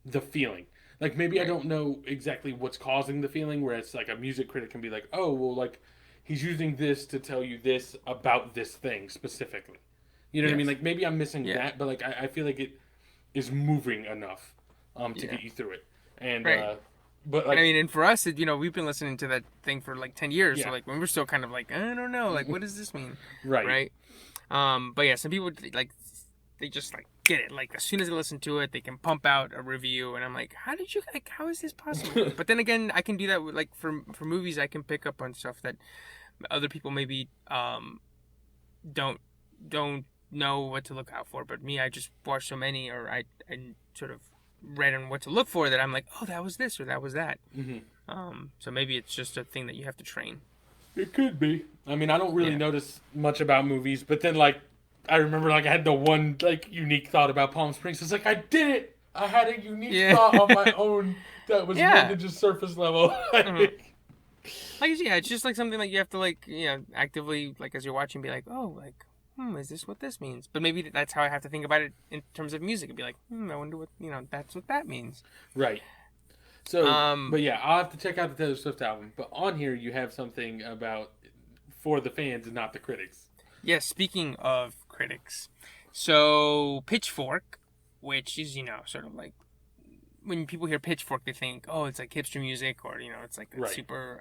the feeling. Like maybe I Right. don't know exactly what's causing the feeling, whereas like a music critic can be like, oh well, like he's using this to tell you this about this thing specifically. You know what I mean? Yes. Like maybe I'm missing Yeah. that, but like I feel like it is moving enough to Yeah. get you through it. And Right. but And I like mean, and for us, we've been listening to that thing for like 10 years. So yeah, like when we're still kind of like, I don't know, like what does this mean? right. Right. But yeah, some people like they just like get it. Like as soon as they listen to it, they can pump out a review, and I'm like, how is this possible? But then again, I can do that with like for movies. I can pick up on stuff that Other people maybe don't don't know what to look out for. But me, I just watched so many, or I sort of read on what to look for that I'm like, oh, that was this or that was that. Mm-hmm. So maybe it's just a thing that you have to train. It could be. I mean, I don't really Yeah. notice much about movies, but then like I remember like I had the one like unique thought about Palm Springs. It's like I did it. I had a unique Yeah. thought on my own that was more Yeah. than just surface level. Mhm. Like yeah, it's just like something like you have to like actively like as you're watching be like, oh, like is this what this means? But maybe that's how I have to think about it in terms of music. It'd be like, I wonder what that's what that means. Right. So, Um, but yeah, I'll have to check out the Taylor Swift album. But on here, you have something about for the fans and not the critics. yeah. Speaking of critics, so Pitchfork, which is sort of like when people hear Pitchfork, they think, oh, it's like hipster music, or it's like that Right. super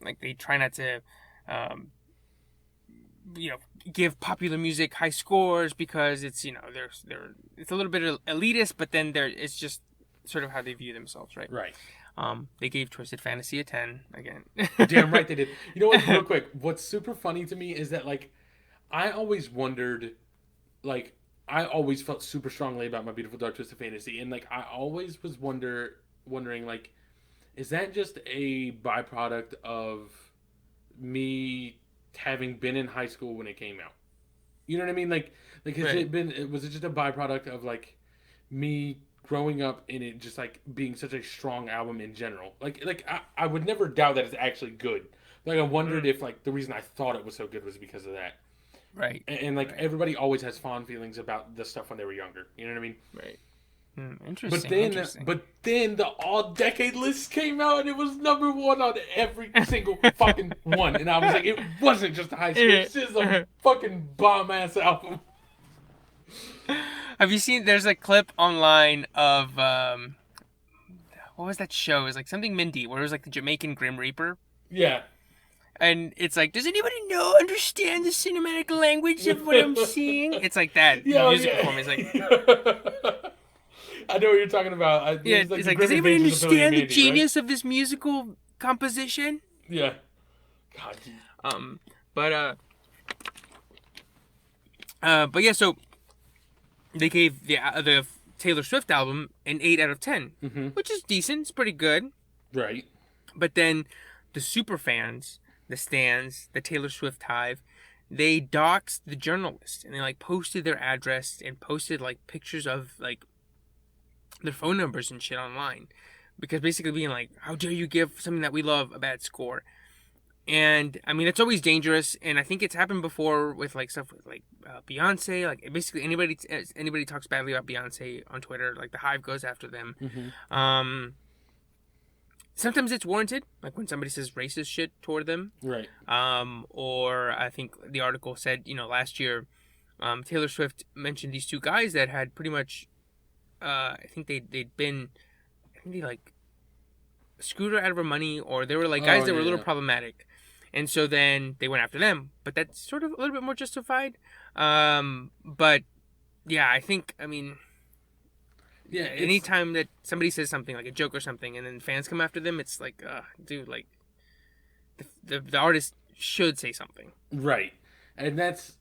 like they try not to um give popular music high scores because it's they're it's a little bit elitist, but then it's just sort of how they view themselves, right? Right. They gave Twisted Fantasy a 10 again. Damn right they did. You know what? Real quick, what's super funny to me is that like I always wondered, like I always felt super strongly about My Beautiful Dark Twisted Fantasy, and like I always was wondering like, is that just a byproduct of me having been in high school when it came out? You know what I mean? Like has Right. it been? Was it just a byproduct of like me growing up in it, just like being such a strong album in general? I would never doubt that it's actually good. Like I wondered if like the reason I thought it was so good was because of that. Right. And like Right. everybody always has fond feelings about the stuff when they were younger. You know what I mean? Right. But Interesting. then, Interesting. but then the all decade list came out and it was number one on every single fucking one. And I was like, it wasn't just a high school. It's just a fucking bomb ass album. Have you seen? There's a clip online of what was that show? It was like something Mindy, where it was like the Jamaican Grim Reaper. Yeah. And it's like, does anybody understand the cinematic language of what I'm seeing? It's like that Yeah, music yeah. performance. Like, I know what you're talking about. yeah, It's like it's the like, does Grim anybody Adventures of Billy and understand the Mandy, genius of this musical composition? right? Yeah. God. Um, but but yeah, so they gave the Taylor Swift album an 8 out of 10, Mm-hmm. which is decent. It's pretty good. Right. But then the super fans, the stans, the Taylor Swift hive, they doxed the journalist and they like posted their address and posted like pictures of like their phone numbers and shit online, because basically being like, how dare you give something that we love a bad score? And I mean, it's always dangerous, and I think it's happened before with like stuff with like Beyonce. Like basically anybody talks badly about Beyonce on Twitter, like the hive goes after them. Mm-hmm. Sometimes it's warranted, like when somebody says racist shit toward them. Right. Or I think the article said, last year, Taylor Swift mentioned these two guys that had pretty much, I think they like screwed her out of her money, or they were like guys that were a little problematic. And so then they went after them, but that's sort of a little bit more justified. But yeah, I mean, Yeah. anytime that somebody says something like a joke or something, and then fans come after them, it's like, dude, like the artist should say something. Right. And that's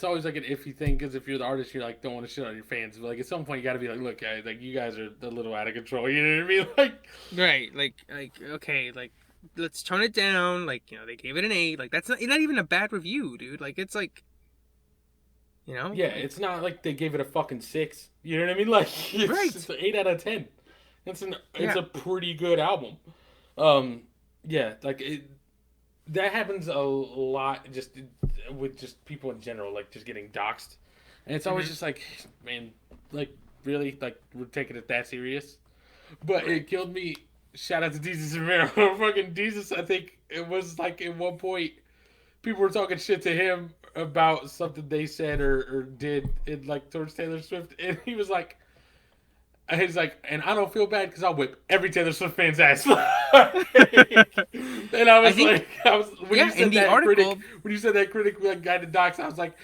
always like an iffy thing, because if you're the artist, you like don't want to shit on your fans. But like at some point, you got to be like, look, guys, like you guys are a little out of control. You know what I mean? Like, Right, like okay, like let's tone it down. Like they gave it an 8. Like that's not even a bad review, dude. Like it's like, yeah, it's not like they gave it a fucking 6. You know what I mean? Like it's an 8 out of 10. It's a pretty good album. Yeah, like that happens a lot just with just people in general, like just getting doxxed, and it's always just like, man, like really, like we're taking it that serious. But it killed me. Shout out to Jesus Romero. Fucking Jesus, I think it was like at one point people were talking shit to him about something they said or did in like towards Taylor Swift, and he was like, and I don't feel bad because I'll whip every Taylor Swift fan's ass. And I was when you said that article, when you said that critic like guy to docs, I was like,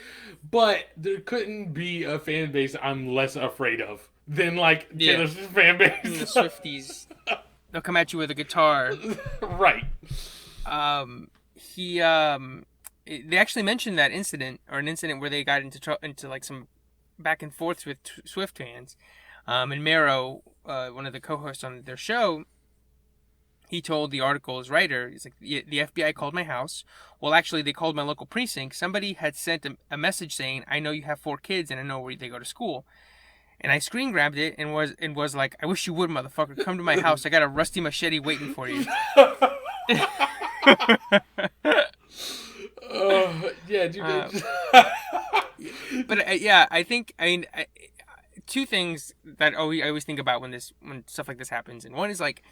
but there couldn't be a fan base I'm less afraid of than like Taylor Swift fan base. The Swifties, they'll come at you with a guitar. Right. they actually mentioned that incident, or an incident where they got into like some back and forths with Swift fans. And Mero, one of the co-hosts on their show, he told the article's writer, he's like, the FBI called my house. Well, actually, they called my local precinct. Somebody had sent a message saying, I know you have 4 kids and I know where they go to school. And I screen grabbed it and was like, I wish you would, motherfucker. Come to my house. I got a rusty machete waiting for you. Yeah, dude. But yeah, I think, I mean, two things that I always think about when stuff like this happens. And one is like,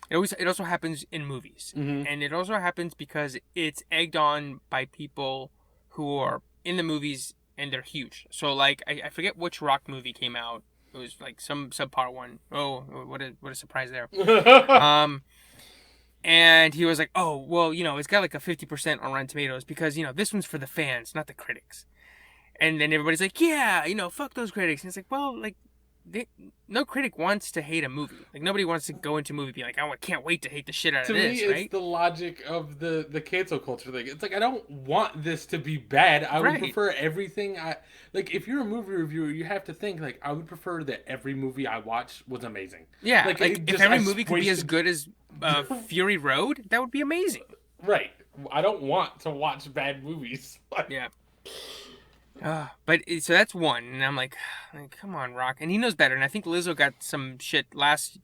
it also happens in movies. Mm-hmm. And it also happens because it's egged on by people who are in the movies and they're huge. So like, I forget which rock movie came out. It was like some subpar one. Oh, what a surprise there. And he was like, oh, well, it's got like a 50% on Rotten Tomatoes because, this one's for the fans, not the critics. And then everybody's like, yeah, fuck those critics. And it's like, well, like, no critic wants to hate a movie. Like, nobody wants to go into a movie and be like, oh, I can't wait to hate the shit out of this, To me, right? it's the logic of the cancel culture thing. It's like, I don't want this to be bad. I would prefer everything. Like, if you're a movie reviewer, you have to think, like, I would prefer that every movie I watch was amazing. Yeah, like if every movie could be as good as Fury Road, that would be amazing. Right. I don't want to watch bad movies. Yeah. But so that's one, and I'm like, come on, Rock, and he knows better. And I think Lizzo got some shit last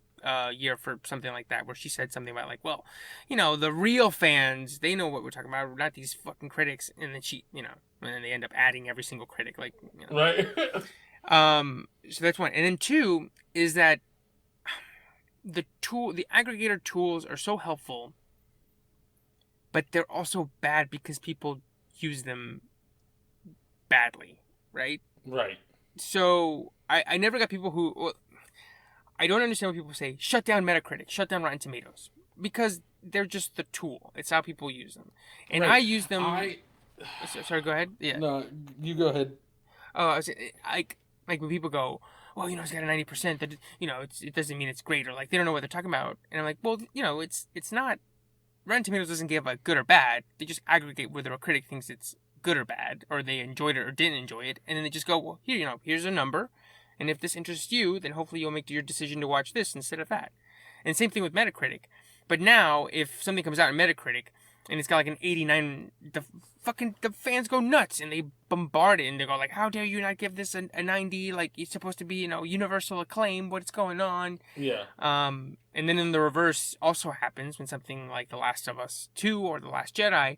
year for something like that, where she said something about like, well, the real fans, they know what we're talking about, not these fucking critics. And then and then they end up adding every single critic, like, right. So that's one, and then two is that the aggregator tools are so helpful, but they're also bad because people use them badly, right? Right. So I never got people who... Well, I don't understand when people say, shut down Metacritic, shut down Rotten Tomatoes. Because they're just the tool. It's how people use them. And I use them... Sorry, go ahead. Yeah. No, you go ahead. Oh, like when people go, well, it's got a 90%, that, it doesn't mean it's great, or like, they don't know what they're talking about. And I'm like, well, it's not... Rotten Tomatoes doesn't give a good or bad. They just aggregate whether a critic thinks it's good or bad, or they enjoyed it or didn't enjoy it, and then they just go, well, here's a number, and if this interests you, then hopefully you'll make your decision to watch this instead of that. And same thing with Metacritic. But now, if something comes out in Metacritic and it's got like an 89, the fans go nuts and they bombard it and they go like, how dare you not give this a 90? Like, it's supposed to be, universal acclaim. What's going on? Yeah. And then in the reverse also happens when something like The Last of Us 2 or The Last Jedi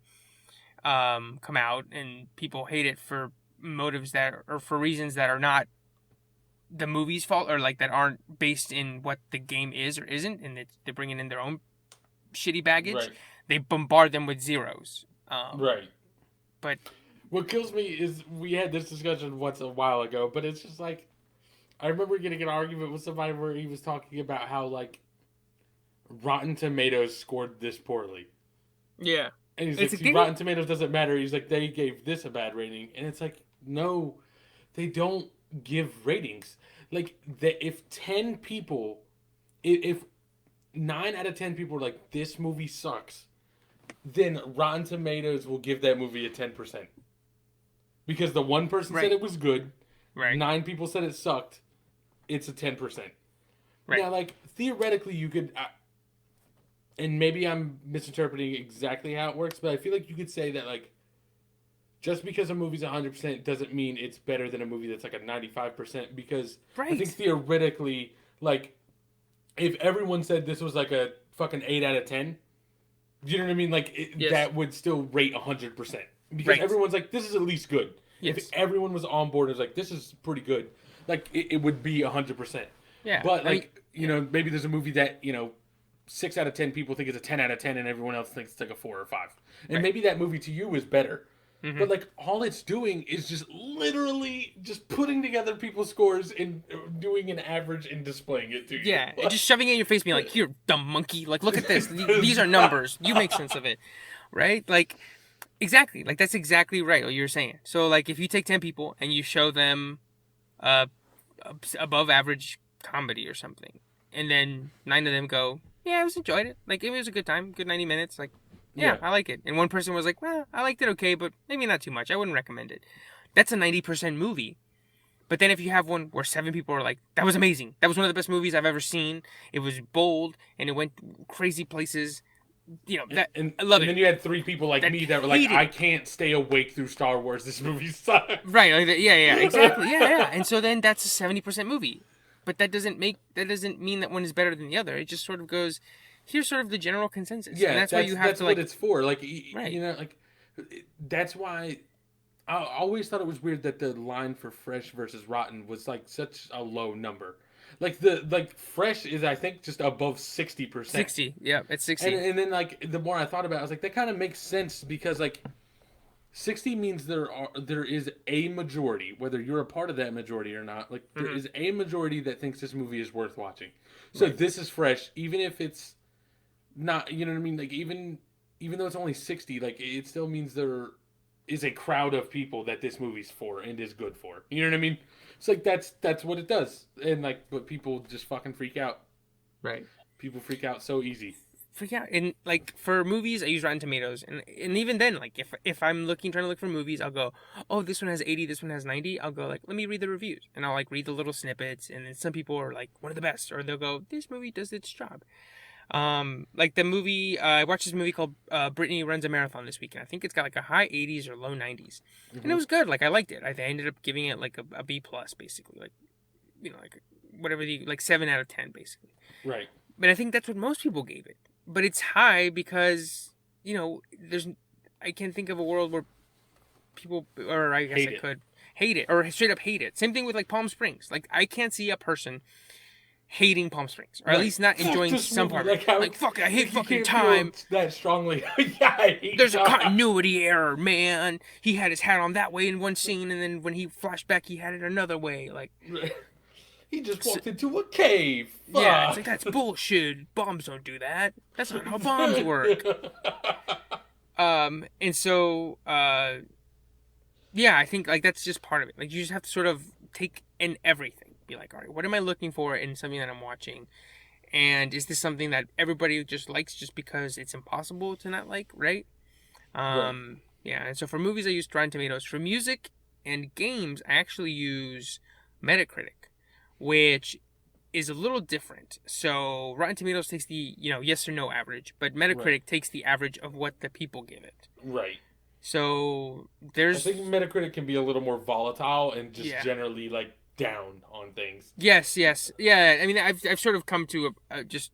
come out and people hate it for motives or for reasons that are not the movie's fault, or like that aren't based in what the game is or isn't, and they're bringing in their own shitty baggage. Right. They bombard them with zeros. Right. But what kills me is we had this discussion once a while ago, but it's just like, I remember getting an argument with somebody where he was talking about how like Rotten Tomatoes scored this poorly. Yeah. And he's like, Rotten Tomatoes doesn't matter. He's like, they gave this a bad rating. And it's like, no, they don't give ratings. Like, if 10 people, if 9 out of 10 people are like, this movie sucks, then Rotten Tomatoes will give that movie a 10%. Because the one person said it was good, 9 people said it sucked, it's a 10%. Right. Now, like, theoretically, you could... and maybe I'm misinterpreting exactly how it works, but I feel like you could say that, like, just because a movie's 100% doesn't mean it's better than a movie that's like a 95%, because I think theoretically, like, if everyone said this was like a fucking 8 out of 10, you know what I mean? Like, that would still rate 100%. Because everyone's like, this is at least good. Yes. If everyone was on board and was like, this is pretty good, like, it would be 100%. Yeah. But, like, maybe there's a movie that, 6 out of 10 people think it's a 10 out of 10 and everyone else thinks it's like a 4 or 5. And maybe that movie to you is better. Mm-hmm. But, like, all it's doing is just literally just putting together people's scores and doing an average and displaying it to you. Yeah, just shoving it in your face being like, here, dumb monkey. Like, look at this. These are numbers. You make sense of it. Right? Like, exactly. Like, that's exactly right what you're saying. So, like, if you take 10 people and you show them above average comedy or something, and then 9 of them go, yeah, I enjoyed it. Like, it was a good time. Good 90 minutes. Like, yeah, Yeah. I like it. And one person was like, well, I liked it okay, but maybe not too much. I wouldn't recommend it. That's a 90% movie. But then if you have one where 7 people are like, that was amazing. That was one of the best movies I've ever seen. It was bold and it went crazy places. That And I love and it. then you had three people like That me that were like, hated I it. can't stay awake through Star Wars. This movie sucks. Right, like yeah, exactly. Yeah. And so then that's a 70% movie. But that doesn't mean that one is better than the other. It just sort of goes, here's sort of the general consensus. And Yeah, that's why you have that's to what like, it's for. Like right. like that's why I always thought it was weird that the line for fresh versus rotten was like such a low number. Like the like fresh is I think just above 60%. 60. Yeah, it's And 60. and then like the more I thought about it, I was like that kind of makes sense because like 60 means there is a majority, whether you're a part of that majority or not. Like there Hmm. is a majority that thinks this movie is worth watching. So Right. this is fresh, even if it's not. You know what I mean? Like even though it's only 60, like it still means there is a crowd of people that this movie's for and is good for. You know what I mean? It's like that's what it does, and like but people just fucking freak out. Right. People freak out so easy. Freak out. And like for movies, I use Rotten Tomatoes, and even then, like if I'm trying to look for movies, I'll go, oh, this one has 80, this one has 90. I'll go like, let me read the reviews, and I'll like read the little snippets, and then some people are like one of the best, or they'll go, this movie does its job. Like the movie, I watched this movie called Brittany Runs a Marathon this weekend. I think it's got like a high 80s or low 90s, and it Hmm. was good. Like I liked it. I ended up giving it like a B plus, basically, like like whatever like 7 out of 10, basically. Right. But I think that's what most people gave it. But it's high because there's I can't think of a world where people, or I guess Hate I it. could hate it or straight up hate it. Same thing with like Palm Springs. Like I can't see a person hating Palm Springs, or at Right. least not Fuck enjoying this some movie. part of it. Like how Like fuck, I hate like you fucking can't time. feel that strongly. Yeah, I hate There's a time. continuity error, man. He had his hat on that way in one scene, and then when he flashed back, he had it another way. Like, He just so, walked into a cave. yeah, it's like Fuck. that's bullshit. Bombs don't do that. That's not how bombs work. And so, yeah, I think like that's just part of it. Like you just have to sort of take in everything. Be like, all right, what am I looking for in something that I'm watching? And is this something that everybody just likes just because it's impossible to not like, right? Right. Yeah, and so for movies I use Rotten Tomatoes. For music and games, I actually use Metacritic, which is a little different. So Rotten Tomatoes takes the, yes or no average, but Metacritic Right. takes the average of what the people give it. Right. So I think there's Metacritic can be a little more volatile and just yeah. generally like down on things. Yes, yes. Yeah, I mean I've sort of come to just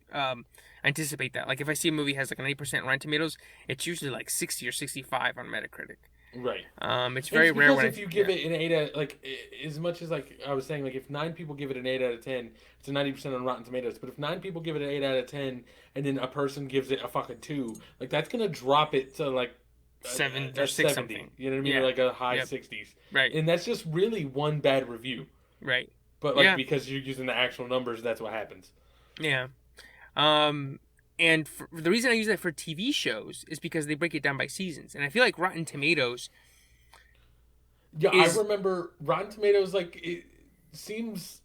anticipate that. Like if I see a movie has like an 80% Rotten Tomatoes, it's usually like 60 or 65 on Metacritic. Right. It's And very it's rare because when if you give it an 8 out, like as much as like I was saying, like if 9 people give it an 8 out of 10, it's a 90% on Rotten Tomatoes. But if 9 people give it an 8 out of 10, and then a person gives it a fucking 2, like that's gonna drop it to like 7 a or 6 70. something. You know what I mean? Or Yeah. like a high Yep. 60s, Right. and that's just really one bad review. Right. But like Yeah. because you're using the actual numbers, that's what happens. Yeah. And the reason I use that for TV shows is because they break it down by seasons, and I feel like Rotten Tomatoes Yeah, I is remember Rotten Tomatoes. Like it seems,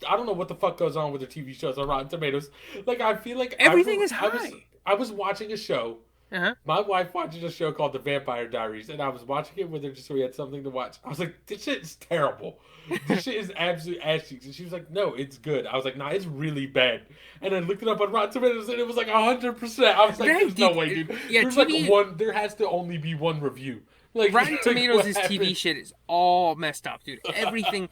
I don't know what the fuck goes on with the TV shows on Rotten Tomatoes. Like I feel like everything is I was high. I was watching a show. Uh huh. My wife watches a show called The Vampire Diaries, and I was watching it with her just so we had something to watch. I was like, "This shit is terrible. This shit is absolute ass cheeks." And she was like, "No, it's good." I was like, "Nah, it's really bad." And I looked it up on Rotten Tomatoes, and it was like 100%. I was like, Right, "There's no dude. way, dude. Yeah, There's TV. like one. There has to only be one review. Like, Rotten like what Tomatoes' TV happened?" shit is all messed up, dude. Everything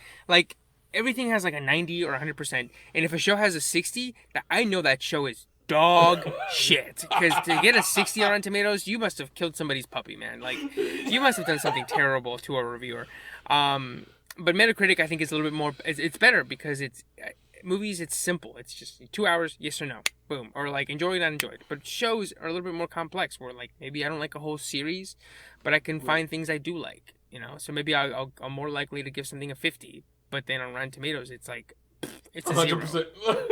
has like a 90 or 100%, and if a show has a 60, I know that show is dog shit. Because to get a 60 on Rotten Tomatoes, you must have killed somebody's puppy, man. Like, you must have done something terrible to a reviewer. But Metacritic, I think, is a little bit more. It's better because it's movies. It's simple. It's just 2 hours, yes or no, boom, or like enjoy it, not enjoy it. But shows are a little bit more complex. Where like maybe I don't like a whole series, but I can find things I do like. So maybe I'm more likely to give something a 50. But then on Rotten Tomatoes, it's like it's a 0. 100%.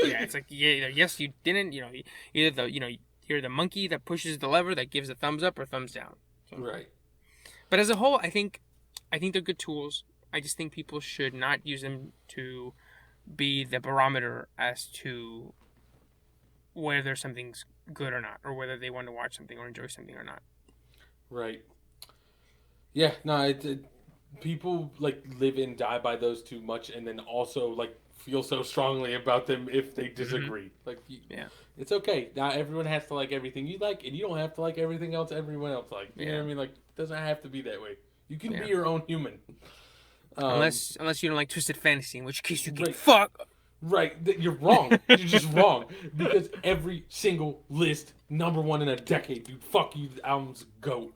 Yeah, it's like yeah, yes, you didn't. Either you're the monkey that pushes the lever that gives a thumbs up or thumbs down. So. Right. But as a whole, I think they're good tools. I just think people should not use them to be the barometer as to whether something's good or not, or whether they want to watch something or enjoy something or not. Right. Yeah. No. People like live and die by those too much, and then also like feel so strongly about them if they Mm-hmm. disagree. Like, Yeah. it's okay. Not everyone has to like everything you like, and you don't have to like everything else everyone else likes. You know Yeah. what I mean? Like, it doesn't have to be that way. You can be Yeah. your own human. Um, Unless you don't like Twisted Fantasy, in which case you get right. fucked. Right, you're wrong. You're just wrong because every single list, number one in a decade, dude. Fuck you, the album's GOAT,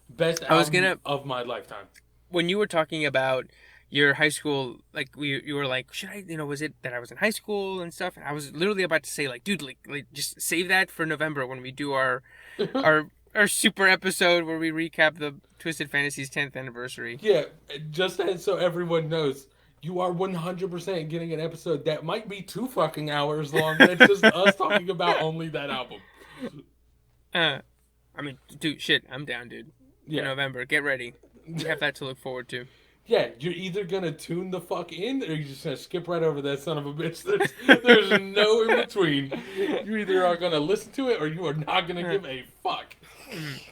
best I was album gonna of my lifetime. when you were talking about your high school, like you were like, should I, was it that I was in high school and stuff? And I was literally about to say, like, dude, like just save that for November when we do our our super episode where we recap the Twisted Fantasies 10th anniversary. Yeah, just as so everyone knows, you are 100% getting an episode that might be 2 fucking hours long. That's just us talking about only that album. uh, I mean, dude, shit, I'm down, dude. For Yeah, November, get ready. We have that to look forward to. yeah. You're either gonna tune the fuck in, or you're just gonna skip right over that son of a bitch. There's no in between. You either are gonna listen to it, or you are not gonna give a fuck.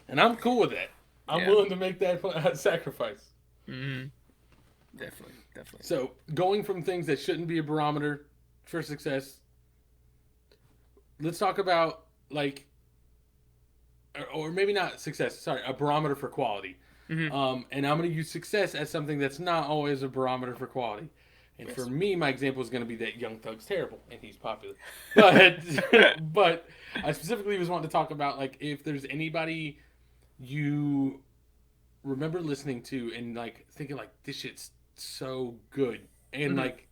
And I'm cool with that. I'm Yeah. willing to make that sacrifice. Mm-hmm. Definitely, definitely. So, going from things that shouldn't be a barometer for success, let's talk about, like, or maybe not success, sorry, a barometer for quality. Mm-hmm. And I'm going to use success as something that's not always a barometer for quality. And Yes. for me, my example is going to be that Young Thug's terrible, and he's popular. But, but I specifically was wanting to talk about, like, if there's anybody you remember listening to and, like, thinking, like, this shit's so good. And, Mm-hmm. like,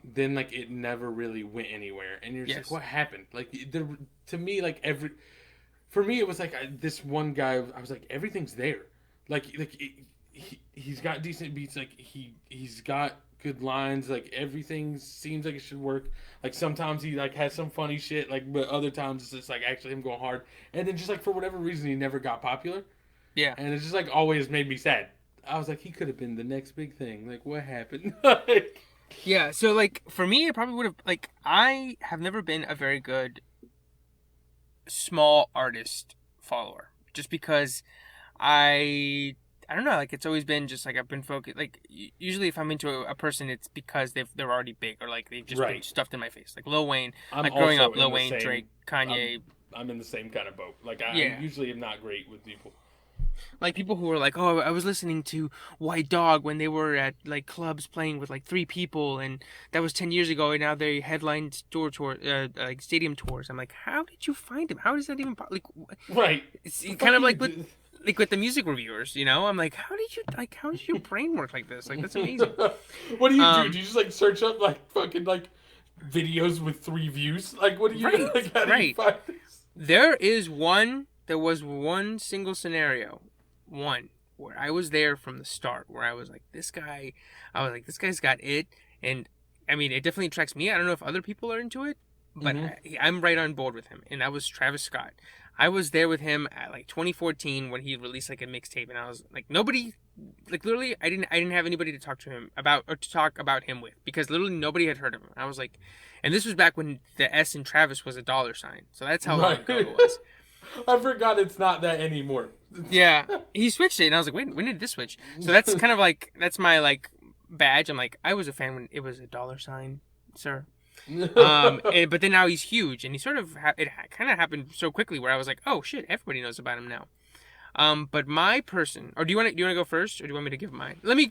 then, like, it never really went anywhere. And you're just Yes. like, what happened? Like, to me, like, for me, it was like this one guy. I was like, everything's there. He's got decent beats. Like he's got good lines. Like everything seems like it should work. Like sometimes he like has some funny shit. Like but other times it's just like actually him going hard. And then just like for whatever reason he never got popular. Yeah. And it's just like always made me sad. I was like, he could have been the next big thing. Like what happened? Like, Yeah. So like for me, it probably would have like I have never been a very good small artist follower, just because I don't know, like it's always been just like I've been focused. Like usually, if I'm into a person, it's because they're already big or like they've just been right. stuffed in my face. Like Lil Wayne, I'm like growing also up, Lil in the Wayne, same. Drake, Kanye. I'm in the same kind of boat. Like I Yeah, usually am not great with people. like people who were like, oh, I was listening to White Dog when they were at like clubs playing with like 3 people, and that was 10 years ago, and now they headlined tour, like stadium tours. I'm like, how did you find him? How does that even like? Right. It's kind of like with the music reviewers, I'm like, how does your brain work like this? Like that's amazing. What do you do? Um, Do you just like search up like fucking like videos with 3 views? Like what do you right, like? How do you right. find this? There was one single scenario, where I was there from the start, where I was like, this guy's got it, and I mean, it definitely attracts me. I don't know if other people are into it, but I'm right on board with him, and that was Travis Scott. I was there with him at like 2014 when he released like a mixtape, and I was like, nobody, like literally, I didn't have anybody to talk to him about or to talk about him with because literally nobody had heard of him. I was like, and this was back when the S in Travis was a $, so that's how long ago it was. I forgot it's not that anymore. Yeah, he switched it, and I was like, wait, when did this switch? So that's kind of like that's my like badge. I'm like, I was a fan when it was a $, sir. But then now he's huge, and he sort of it kind of happened so quickly where I was like, oh shit, everybody knows about him now. But my person, or do you want to go first, or do you want me to give mine? Let me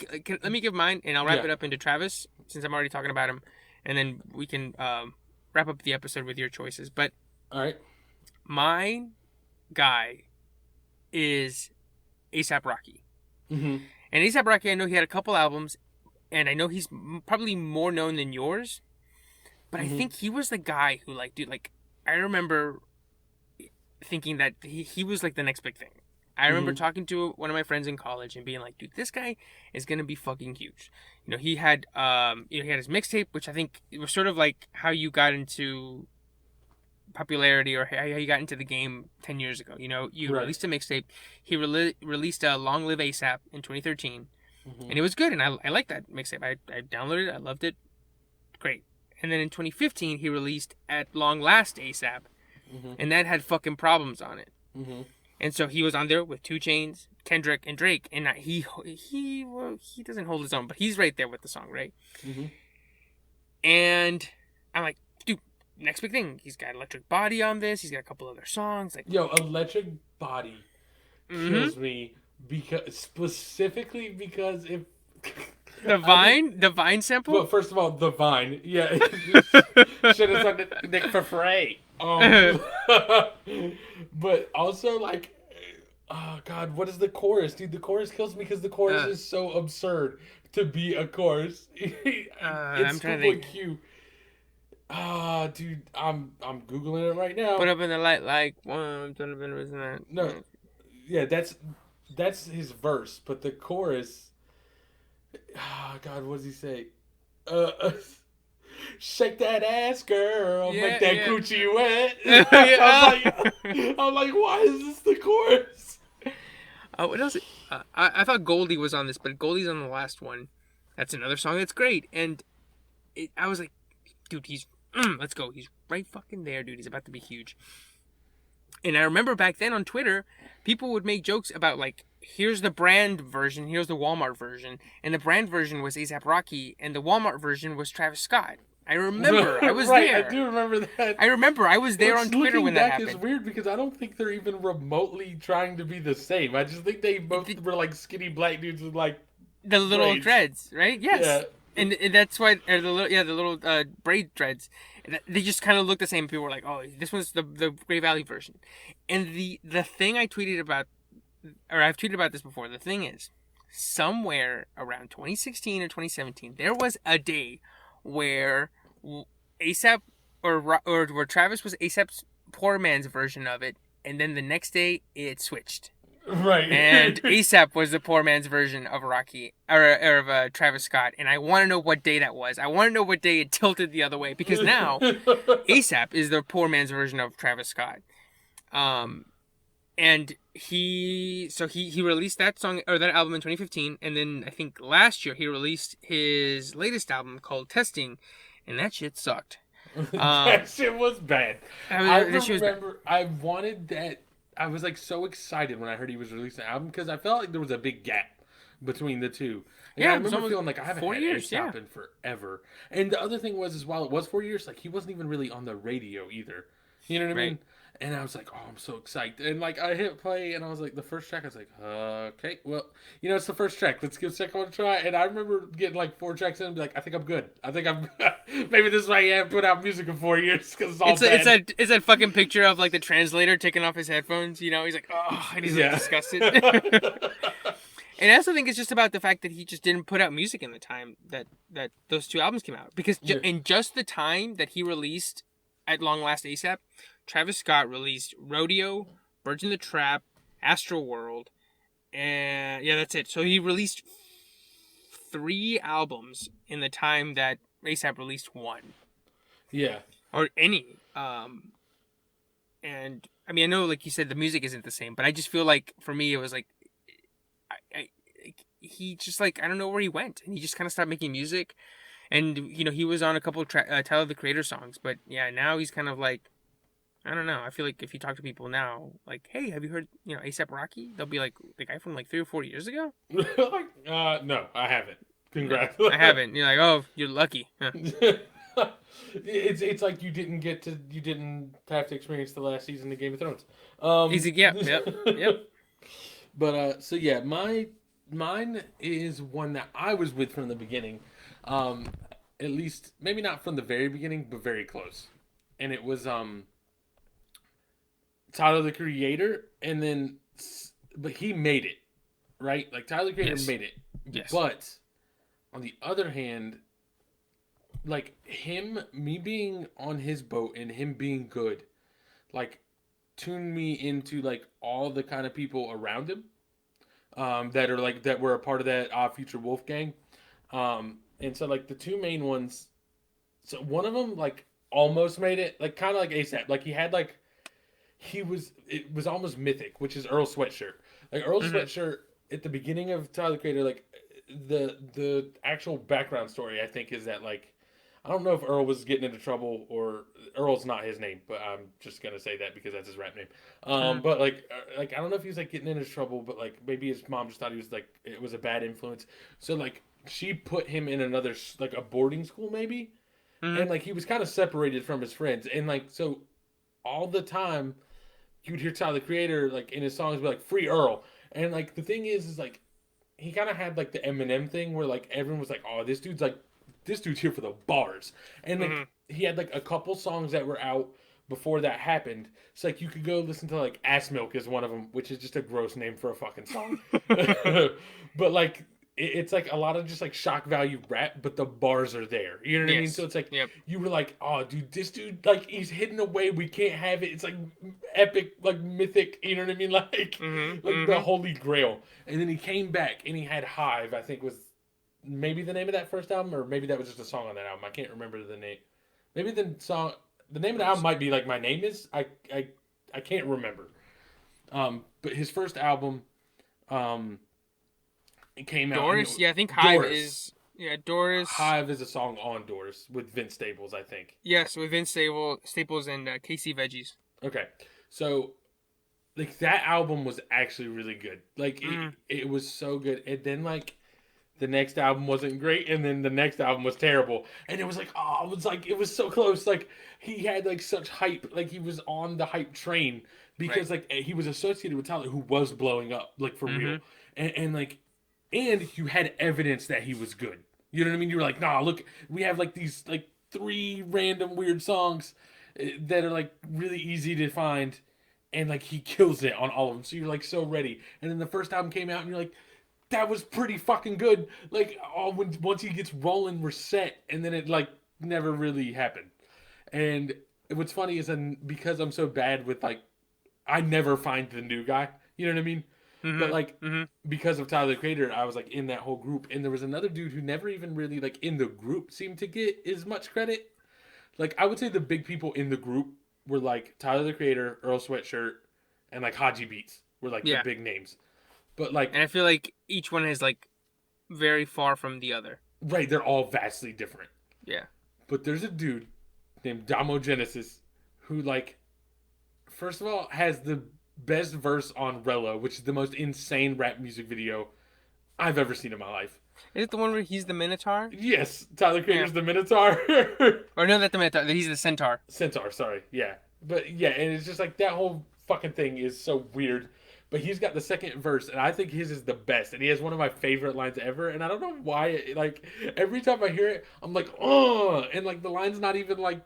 give mine, and I'll wrap it up into Travis since I'm already talking about him, and then we can wrap up the episode with your choices. But all right, my guy is A$AP Rocky, and A$AP Rocky, I know he had a couple albums, and I know he's probably more known than yours. But I think he was the guy who, like, dude, like, I remember thinking that he was, like, the next big thing. I remember talking to one of my friends in college and being like, dude, this guy is going to be fucking huge. He had his mixtape, which I think it was sort of like how you got into popularity or how you got into the game 10 years ago. You released a mixtape. He released a Long Live A$AP in 2013. And it was good, and I liked that mixtape. I downloaded it. I loved it. Great. And then in 2015, he released At Long Last A$AP. Mhm. and that had fucking problems on it. Mhm. And so he was on there with 2 Chainz, Kendrick, and Drake, and he doesn't hold his own, but he's right there with the song, right? Mhm. And I'm like, dude, next big thing. He's got Electric Body on this. He's got a couple other songs. Like, Yo, Electric Body mm-hmm. kills me because specifically because if The I think. Vine sample. Well, first of all, the Vine, yeah, should have said Nick for free. But also like, oh god, what is the chorus, dude? The chorus kills me because the chorus is so absurd to be a chorus. It's I'm trying to Schoolboy think. Q. Ah, dude, I'm googling it right now. Put up in the light like one. Don't have been isn't that. No, yeah, that's his verse, but the chorus. Ah, God, what does he say? Uh, shake that ass, girl, Yeah, make that yeah. coochie wet. Yeah. I'm like, why is this the chorus? What else? I thought Goldie was on this, but Goldie's on the last one. That's another song that's great, and I was like, dude, he's let's go. He's right fucking there, dude. He's about to be huge. And I remember back then on Twitter, people would make jokes about like, here's the brand version, here's the Walmart version, and the brand version was A$AP Rocky, and the Walmart version was Travis Scott. I remember, I was Right, there. I do remember that. I remember, I was there on Twitter when that happened. Looking back is weird because I don't think they're even remotely trying to be the same. I just think they both were like skinny black dudes with like the little braids. dreads, right? Yes. Yeah. And that's why the little braid dreads, they just kind of look the same. People were like, "Oh, this one's the Grey Valley version." And the thing I tweeted about, or I've tweeted about this before. The thing is, somewhere around 2016 or 2017, there was a day where A$AP or where Travis was A$AP's poor man's version of it, and then the next day it switched. Right. And A$AP was the poor man's version of Rocky or of Travis Scott, and I want to know what day that was. I want to know what day it tilted the other way because now A$AP is the poor man's version of Travis Scott. And he released that song or that album in 2015, and then I think last year he released his latest album called Testing, and that shit sucked. That shit was bad. I remember I wanted that. I was like so excited when I heard he was releasing an album because I felt like there was a big gap between the two. Like, Yeah, I remember feeling like I haven't 4 had years, A$AP in forever. And the other thing was, while it was 4 years, like he wasn't even really on the radio either. You know what I mean? And I was like, oh, I'm so excited. And like I hit play, and I was like, the first track, I was like, okay, well, it's the first track. Let's give the second one a try. And I remember getting like 4 tracks in and be like, I think I'm good. Maybe this is why I haven't put out music in 4 years because it's all bad. It's that fucking picture of like the translator taking off his headphones. He's like, oh, and he's like disgusted. And I also think it's just about the fact that he just didn't put out music in the time that those 2 albums came out. Because in just the time that he released At Long Last A$AP, Travis Scott released Rodeo, Virgin the Trap, Astro World, and yeah, that's it. So he released 3 albums in the time that A$AP released 1. Yeah. Or any. And I mean, I know, like you said, the music isn't the same, but I just feel like for me, it was like, he just like, I don't know where he went, and he just kind of stopped making music. And he was on a couple of Tyler the Creator songs, but yeah, now he's kind of like, I don't know. I feel like if you talk to people now, like, hey, have you heard, A$AP Rocky? They'll be like, the guy from like 3 or 4 years ago? No, I haven't. Congrats. I haven't. You're like, oh, you're lucky. Huh. It's like you didn't have to experience the last season of Game of Thrones. Yep. But so yeah, mine is one that I was with from the beginning. At least maybe not from the very beginning, but very close. And it was Tyler the Creator, and then but he made it, right? Like Tyler the Creator made it. Yes. But on the other hand, like me being on his boat and him being good, like tuned me into like all the kind of people around him, that were a part of that Future Wolf gang, and so like the 2 main ones. So one of them like almost made it, like kind of like A$AP, like it was almost mythic, which is Earl Sweatshirt. Like Earl Sweatshirt at the beginning of Tyler the Creator, like the actual background story I think is that like I don't know if Earl was getting into trouble or Earl's not his name, but I'm just gonna say that because that's his rap name. Mm, But like I don't know if he was like getting into trouble, but like maybe his mom just thought he was like it was a bad influence. So like she put him in another like a boarding school maybe, mm, and like he was kind of separated from his friends, and like so all the time you'd hear Tyler the Creator like in his songs be like free Earl, and like the thing is like he kind of had like the Eminem thing where like everyone was like, oh, this dude's here for the bars, and like mm, he had like a couple songs that were out before that happened. So like you could go listen to like Ass Milk is one of them, which is just a gross name for a fucking song, but like it's like a lot of just like shock value rap, but the bars are there. You know what I mean? So yes. it's like Yep. you were like, oh, dude, this dude like he's hidden away. We can't have it. It's like epic, like mythic. You know what I mean? Mm, Like the mm. holy grail. And then he came back and he had Hive. I think was maybe the name of that first album, or maybe that was just a song on that album. I can't remember the name. Maybe the song, the name of the album might be like My Name Is. I can't remember. But his first album, um, it came out and Doris. Yeah, I think Hive Doris. is. Yeah, Doris. Hive is a song on Doris with Vince Staples, I think. Yes, with Vince Staples and KC Veggies. Okay, so like that album was actually really good. Like Mm, it was so good. And then like the next album wasn't great, and then the next album was terrible. And it was like, oh, it was like it was so close. Like he had like such hype. Like he was on the hype train right. because like he was associated with Tyler, who was blowing up like for real. Mm-hmm. And like and you had evidence that he was good. You know what I mean? You were like, nah, look, we have like these like three random weird songs that are like really easy to find, and like he kills it on all of them. So you're like so ready. And then the first album came out, and you're like, that was pretty fucking good. Like, when once he gets rolling, we're set, and then it like never really happened. And what's funny is, because I'm so bad with like, I never find the new guy. You know what I mean? But like, Mm-hmm. Mm-hmm. because of Tyler the Creator, I was like in that whole group, and there was another dude who never even really like in the group seemed to get as much credit. Like, I would say the big people in the group were like Tyler the Creator, Earl Sweatshirt, and like Haji Beats were like the Yeah, big names. But like, and I feel like each one is like very far from the other. right, they're all vastly different. Yeah. But there's a dude named Damo Genesis who like first of all has the best verse on Rella, which is the most insane rap music video I've ever seen in my life. Is it the one where he's the Minotaur? Yes, Tyler Yeah. Creator's the Minotaur. Or no, not the Minotaur. He's the Centaur. Centaur, sorry. Yeah. But yeah, and it's just like that whole fucking thing is so weird. But he's got the second verse, and I think his is the best. And he has one of my favorite lines ever. And I don't know why, like, every time I hear it, I'm like, oh, and like the line's not even like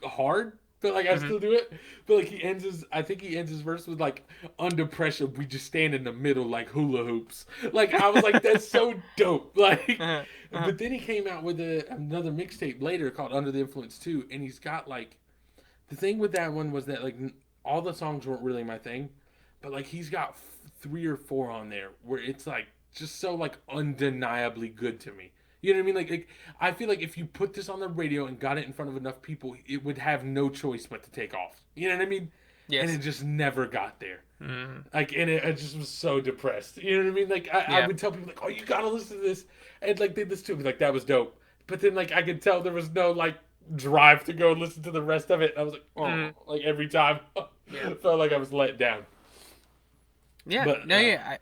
hard, but like I Mm-hmm. still do it. But like I think he ends his verse with like, under pressure, we just stand in the middle like hula hoops. Like I was like, that's so dope. Like, Uh-huh. Uh-huh. but then he came out with another mixtape later called Under the Influence 2, and he's got like the thing with that one was that like all the songs weren't really my thing, but like he's got three or four on there where it's like just so like undeniably good to me. You know what I mean? Like I feel like if you put this on the radio and got it in front of enough people, it would have no choice but to take off. You know what I mean? And it Yes. just never got there. Mm-hmm. Like, and I just was so depressed. You know what I mean? Like, I Yeah. would tell people like, "Oh, you gotta listen to this," and like they listen to it, like that was dope. But then like I could tell there was no like drive to go listen to the rest of it. And I was like, oh, Mm-hmm. like every time, Yeah. felt like I was let down. Yeah. But No. Yeah.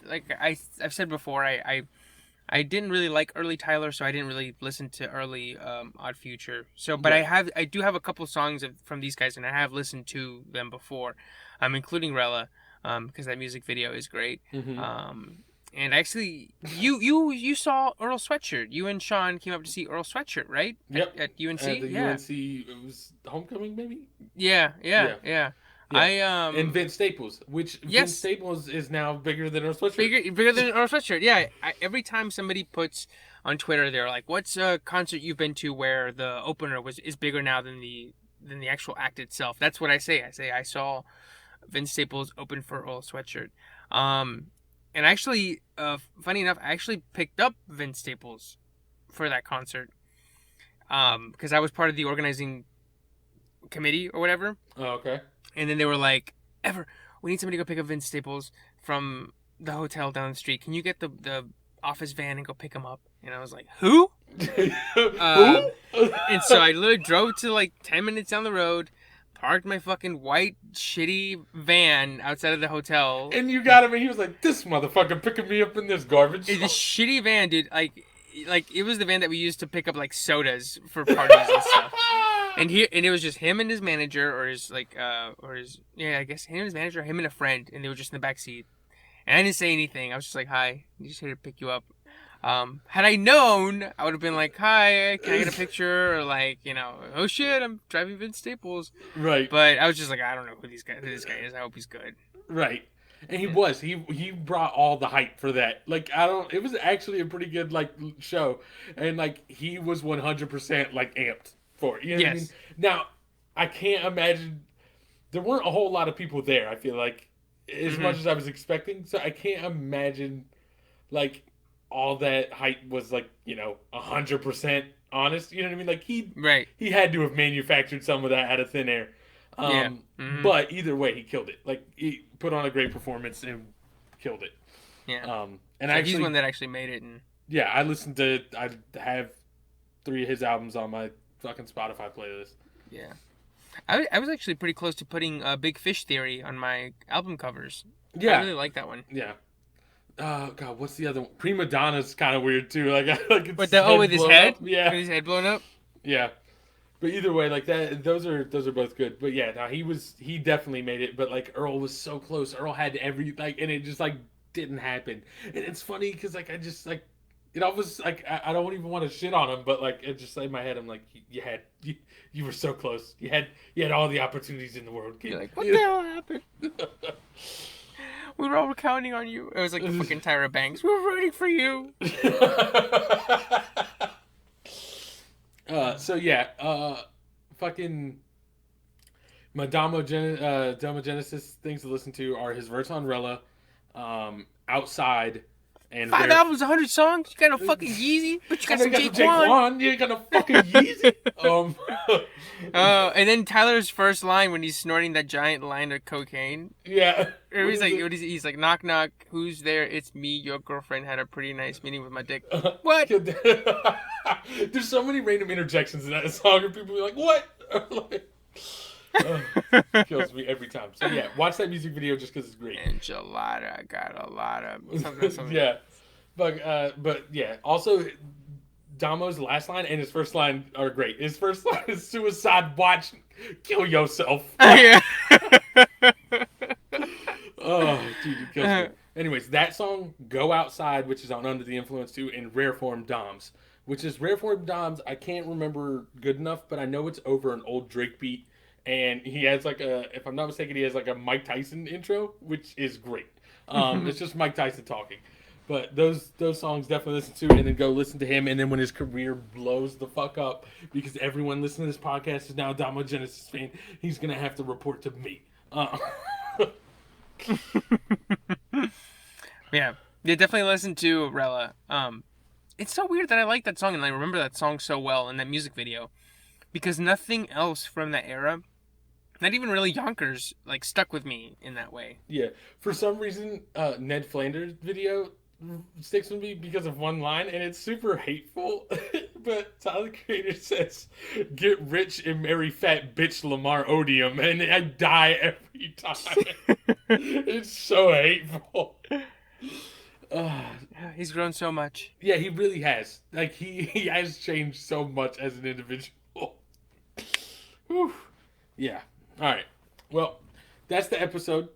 Like I've said before, I didn't really like early Tyler, so I didn't really listen to early Odd Future. So, but right, I do have a couple songs from these guys, and I have listened to them before, including Rella, because that music video is great. mm-hmm. And actually, you saw Earl Sweatshirt. You and Sean came up to see Earl Sweatshirt, right? Yep. At UNC. At the Yeah. UNC, it was homecoming, maybe. Yeah. Yeah. Yeah, Yeah. yeah. I And Vince Staples, which Vince yes. Staples is now bigger than Earl Sweatshirt. Bigger than Earl Sweatshirt. Yeah. Every time somebody puts on Twitter, they're like, "What's a concert you've been to where the opener is bigger now than the actual act itself?" That's what I say. I say I saw Vince Staples open for Earl Sweatshirt. And actually, funny enough, I actually picked up Vince Staples for that concert. Because I was part of the organizing committee or whatever. Oh, okay. And then they were like, we need somebody to go pick up Vince Staples from the hotel down the street. Can you get the office van and go pick him up? And I was like, who? Who? And so I literally drove to like 10 minutes down the road, parked my fucking white shitty van outside of the hotel. And you got him, and he was like, "This motherfucker picking me up in this garbage." This shitty van, dude. Like it was the van that we used to pick up like sodas for parties and stuff. And it was just him and his manager, or his I guess him and his manager, him and a friend, and they were just in the back seat. And I didn't say anything. I was just like, "Hi, I'm just here to pick you up." Had I known, I would have been like, "Hi, can I get a picture?" Or like, "Oh shit, I'm driving Vince Staples." Right. But I was just like, I don't know who this guy is. I hope he's good. Right. And he brought all the hype for that. Like it was actually a pretty good like show, and like he was 100% like amped for it. You know what I mean? Yes. Now I can't imagine there weren't a whole lot of people there. I feel like as much as I was expecting, so I can't imagine like all that hype was like 100% honest. You know what I mean? Like Right. he had to have manufactured some of that out of thin air. Yeah. But either way, he killed it. Like he put on a great performance and killed it. Yeah. And So actually, he's one that actually made it. And yeah, I have 3 of his albums on my fucking Spotify playlist. yeah, I was actually pretty close to putting Big Fish Theory on my album covers. Yeah, I really like that one. yeah. God, what's the other one? Prima Donna's kind of weird too. Like it's But with his head, up. Yeah, with his head blown up. yeah. But either way, like that, those are both good. But yeah, no, he definitely made it. But like Earl was so close. Earl had and it just like didn't happen. And it's funny because like I just like it almost like I don't even want to shit on him, but like it just in my head I'm like you were so close. You had all the opportunities in the world. You're like, what the hell happened? We were all counting on you. It was like the fucking Tyra Banks. We were rooting for you. So yeah, fucking my Domogenesis things to listen to are his verse on Rella, Outside, and 5 albums, 100 songs. You got a fucking Yeezy, but you got some Jaquan. You ain't got no fucking Yeezy. And then Tyler's first line when he's snorting that giant line of cocaine. Yeah. He's like, he's like, knock knock, who's there? It's me. Your girlfriend had a pretty nice meeting with my dick. What? There's so many random interjections in that song, and people be like, "What?" Kills me every time. So yeah, watch that music video just because it's great. Enchilada, I got a lot of something. Yeah, but yeah. Also, Damo's last line and his first line are great. His first line is "Suicide Watch, kill yourself." Yeah. Oh, dude, it kills me. Anyways, that song, "Go Outside," which is on Under the Influence too, and "Rare Form Doms," which is "Rare Form Doms." I can't remember good enough, but I know it's over an old Drake beat, and he has like if I'm not mistaken, he has like a Mike Tyson intro, which is great. It's just Mike Tyson talking. But those songs definitely listen to, and then go listen to him. And then when his career blows the fuck up, because everyone listening to this podcast is now a Domogenesis fan, he's gonna have to report to me. Yeah, definitely listen to Rella. It's so weird that I like that song and I remember that song so well in that music video, because nothing else from that era, not even really Yonkers, like stuck with me in that way. Yeah, for some reason, Ned Flanders' video sticks with me because of one line, and it's super hateful. But Tyler the Creator says, "Get rich and marry fat bitch Lamar Odium," and I die every time. It's so hateful. He's grown so much. Yeah, he really has. Like he has changed so much as an individual. Whew. Yeah. All right. Well, that's the episode.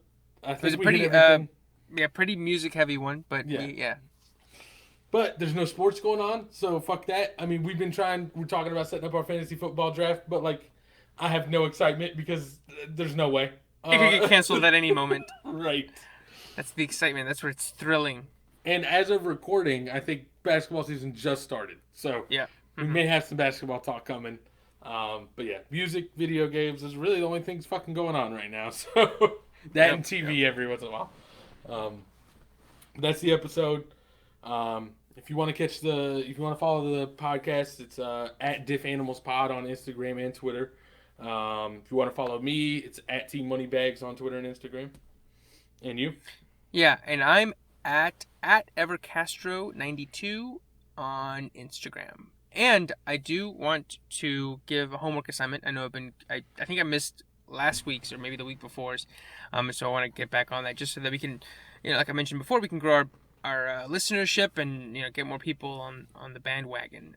I think It was a pretty music heavy one, but yeah. But there's no sports going on, so fuck that. I mean, we're talking about setting up our fantasy football draft, but like, I have no excitement because there's no way. It could get canceled at any moment. Right. That's the excitement. That's where it's thrilling. And as of recording, I think basketball season just started. So yeah. We may have some basketball talk coming. But yeah, music, video games is really the only things fucking going on right now. So and TV every once in a while. That's the episode. If you want to follow the podcast, it's at Diff Animals Pod on Instagram and Twitter. If you want to follow me, it's at Team Moneybags on Twitter and Instagram. And you? Yeah, and I'm at Evercastro92 on Instagram. And I do want to give a homework assignment. I know I think I missed last week's or maybe the week before's. So I want to get back on that just so that we can, like I mentioned before, we can grow our listenership and get more people on the bandwagon.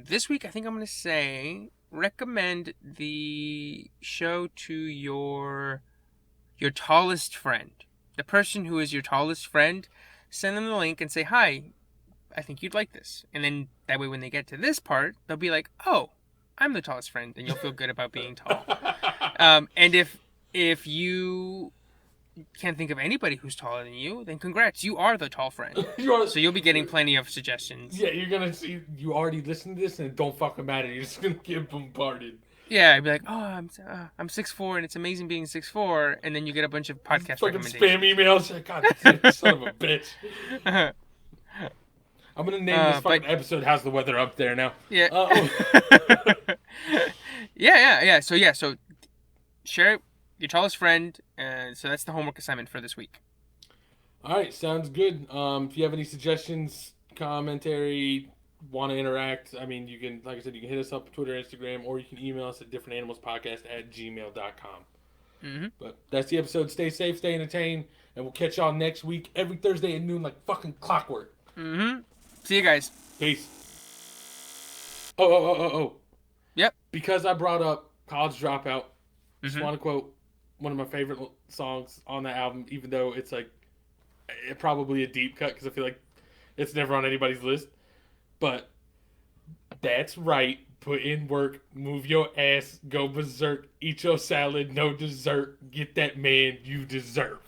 This week I think I'm going to say recommend the show to your tallest friend, the person who is your tallest friend. Send them the link and say, hi, I think you'd like this. And then that way when they get to this part, they'll be like, oh, I'm the tallest friend, and you'll feel good about being tall. And if you can't think of anybody who's taller than you, then congrats, you are the tall friend. So you'll be getting plenty of suggestions. Yeah, you're gonna see. You already listened to this, and it don't fucking matter. You're just gonna get bombarded. Yeah, I'd be like, oh, I'm 6'4", and it's amazing being 6'4", and then you get a bunch of podcast fucking recommendations. Spam emails. Like, God damn, son of a bitch. I'm gonna name this fucking episode "How's the Weather Up There" now. Yeah. Yeah. So share your tallest friend. So that's the homework assignment for this week. All right, sounds good. If you have any suggestions, commentary, want to interact, I mean, you can, like I said, you can hit us up on Twitter, Instagram, or you can email us at differentanimalspodcast@gmail.com. Mm-hmm. But that's the episode. Stay safe, stay entertained, and we'll catch y'all next week every Thursday at noon like fucking clockwork. Mm-hmm. See you guys. Peace. Oh. Yep. Because I brought up College Dropout, just Mm-hmm. want to quote one of my favorite songs on that album, even though it's like probably a deep cut because I feel like it's never on anybody's list. But that's right. Put in work, move your ass, go berserk, eat your salad, no dessert, get that man you deserve.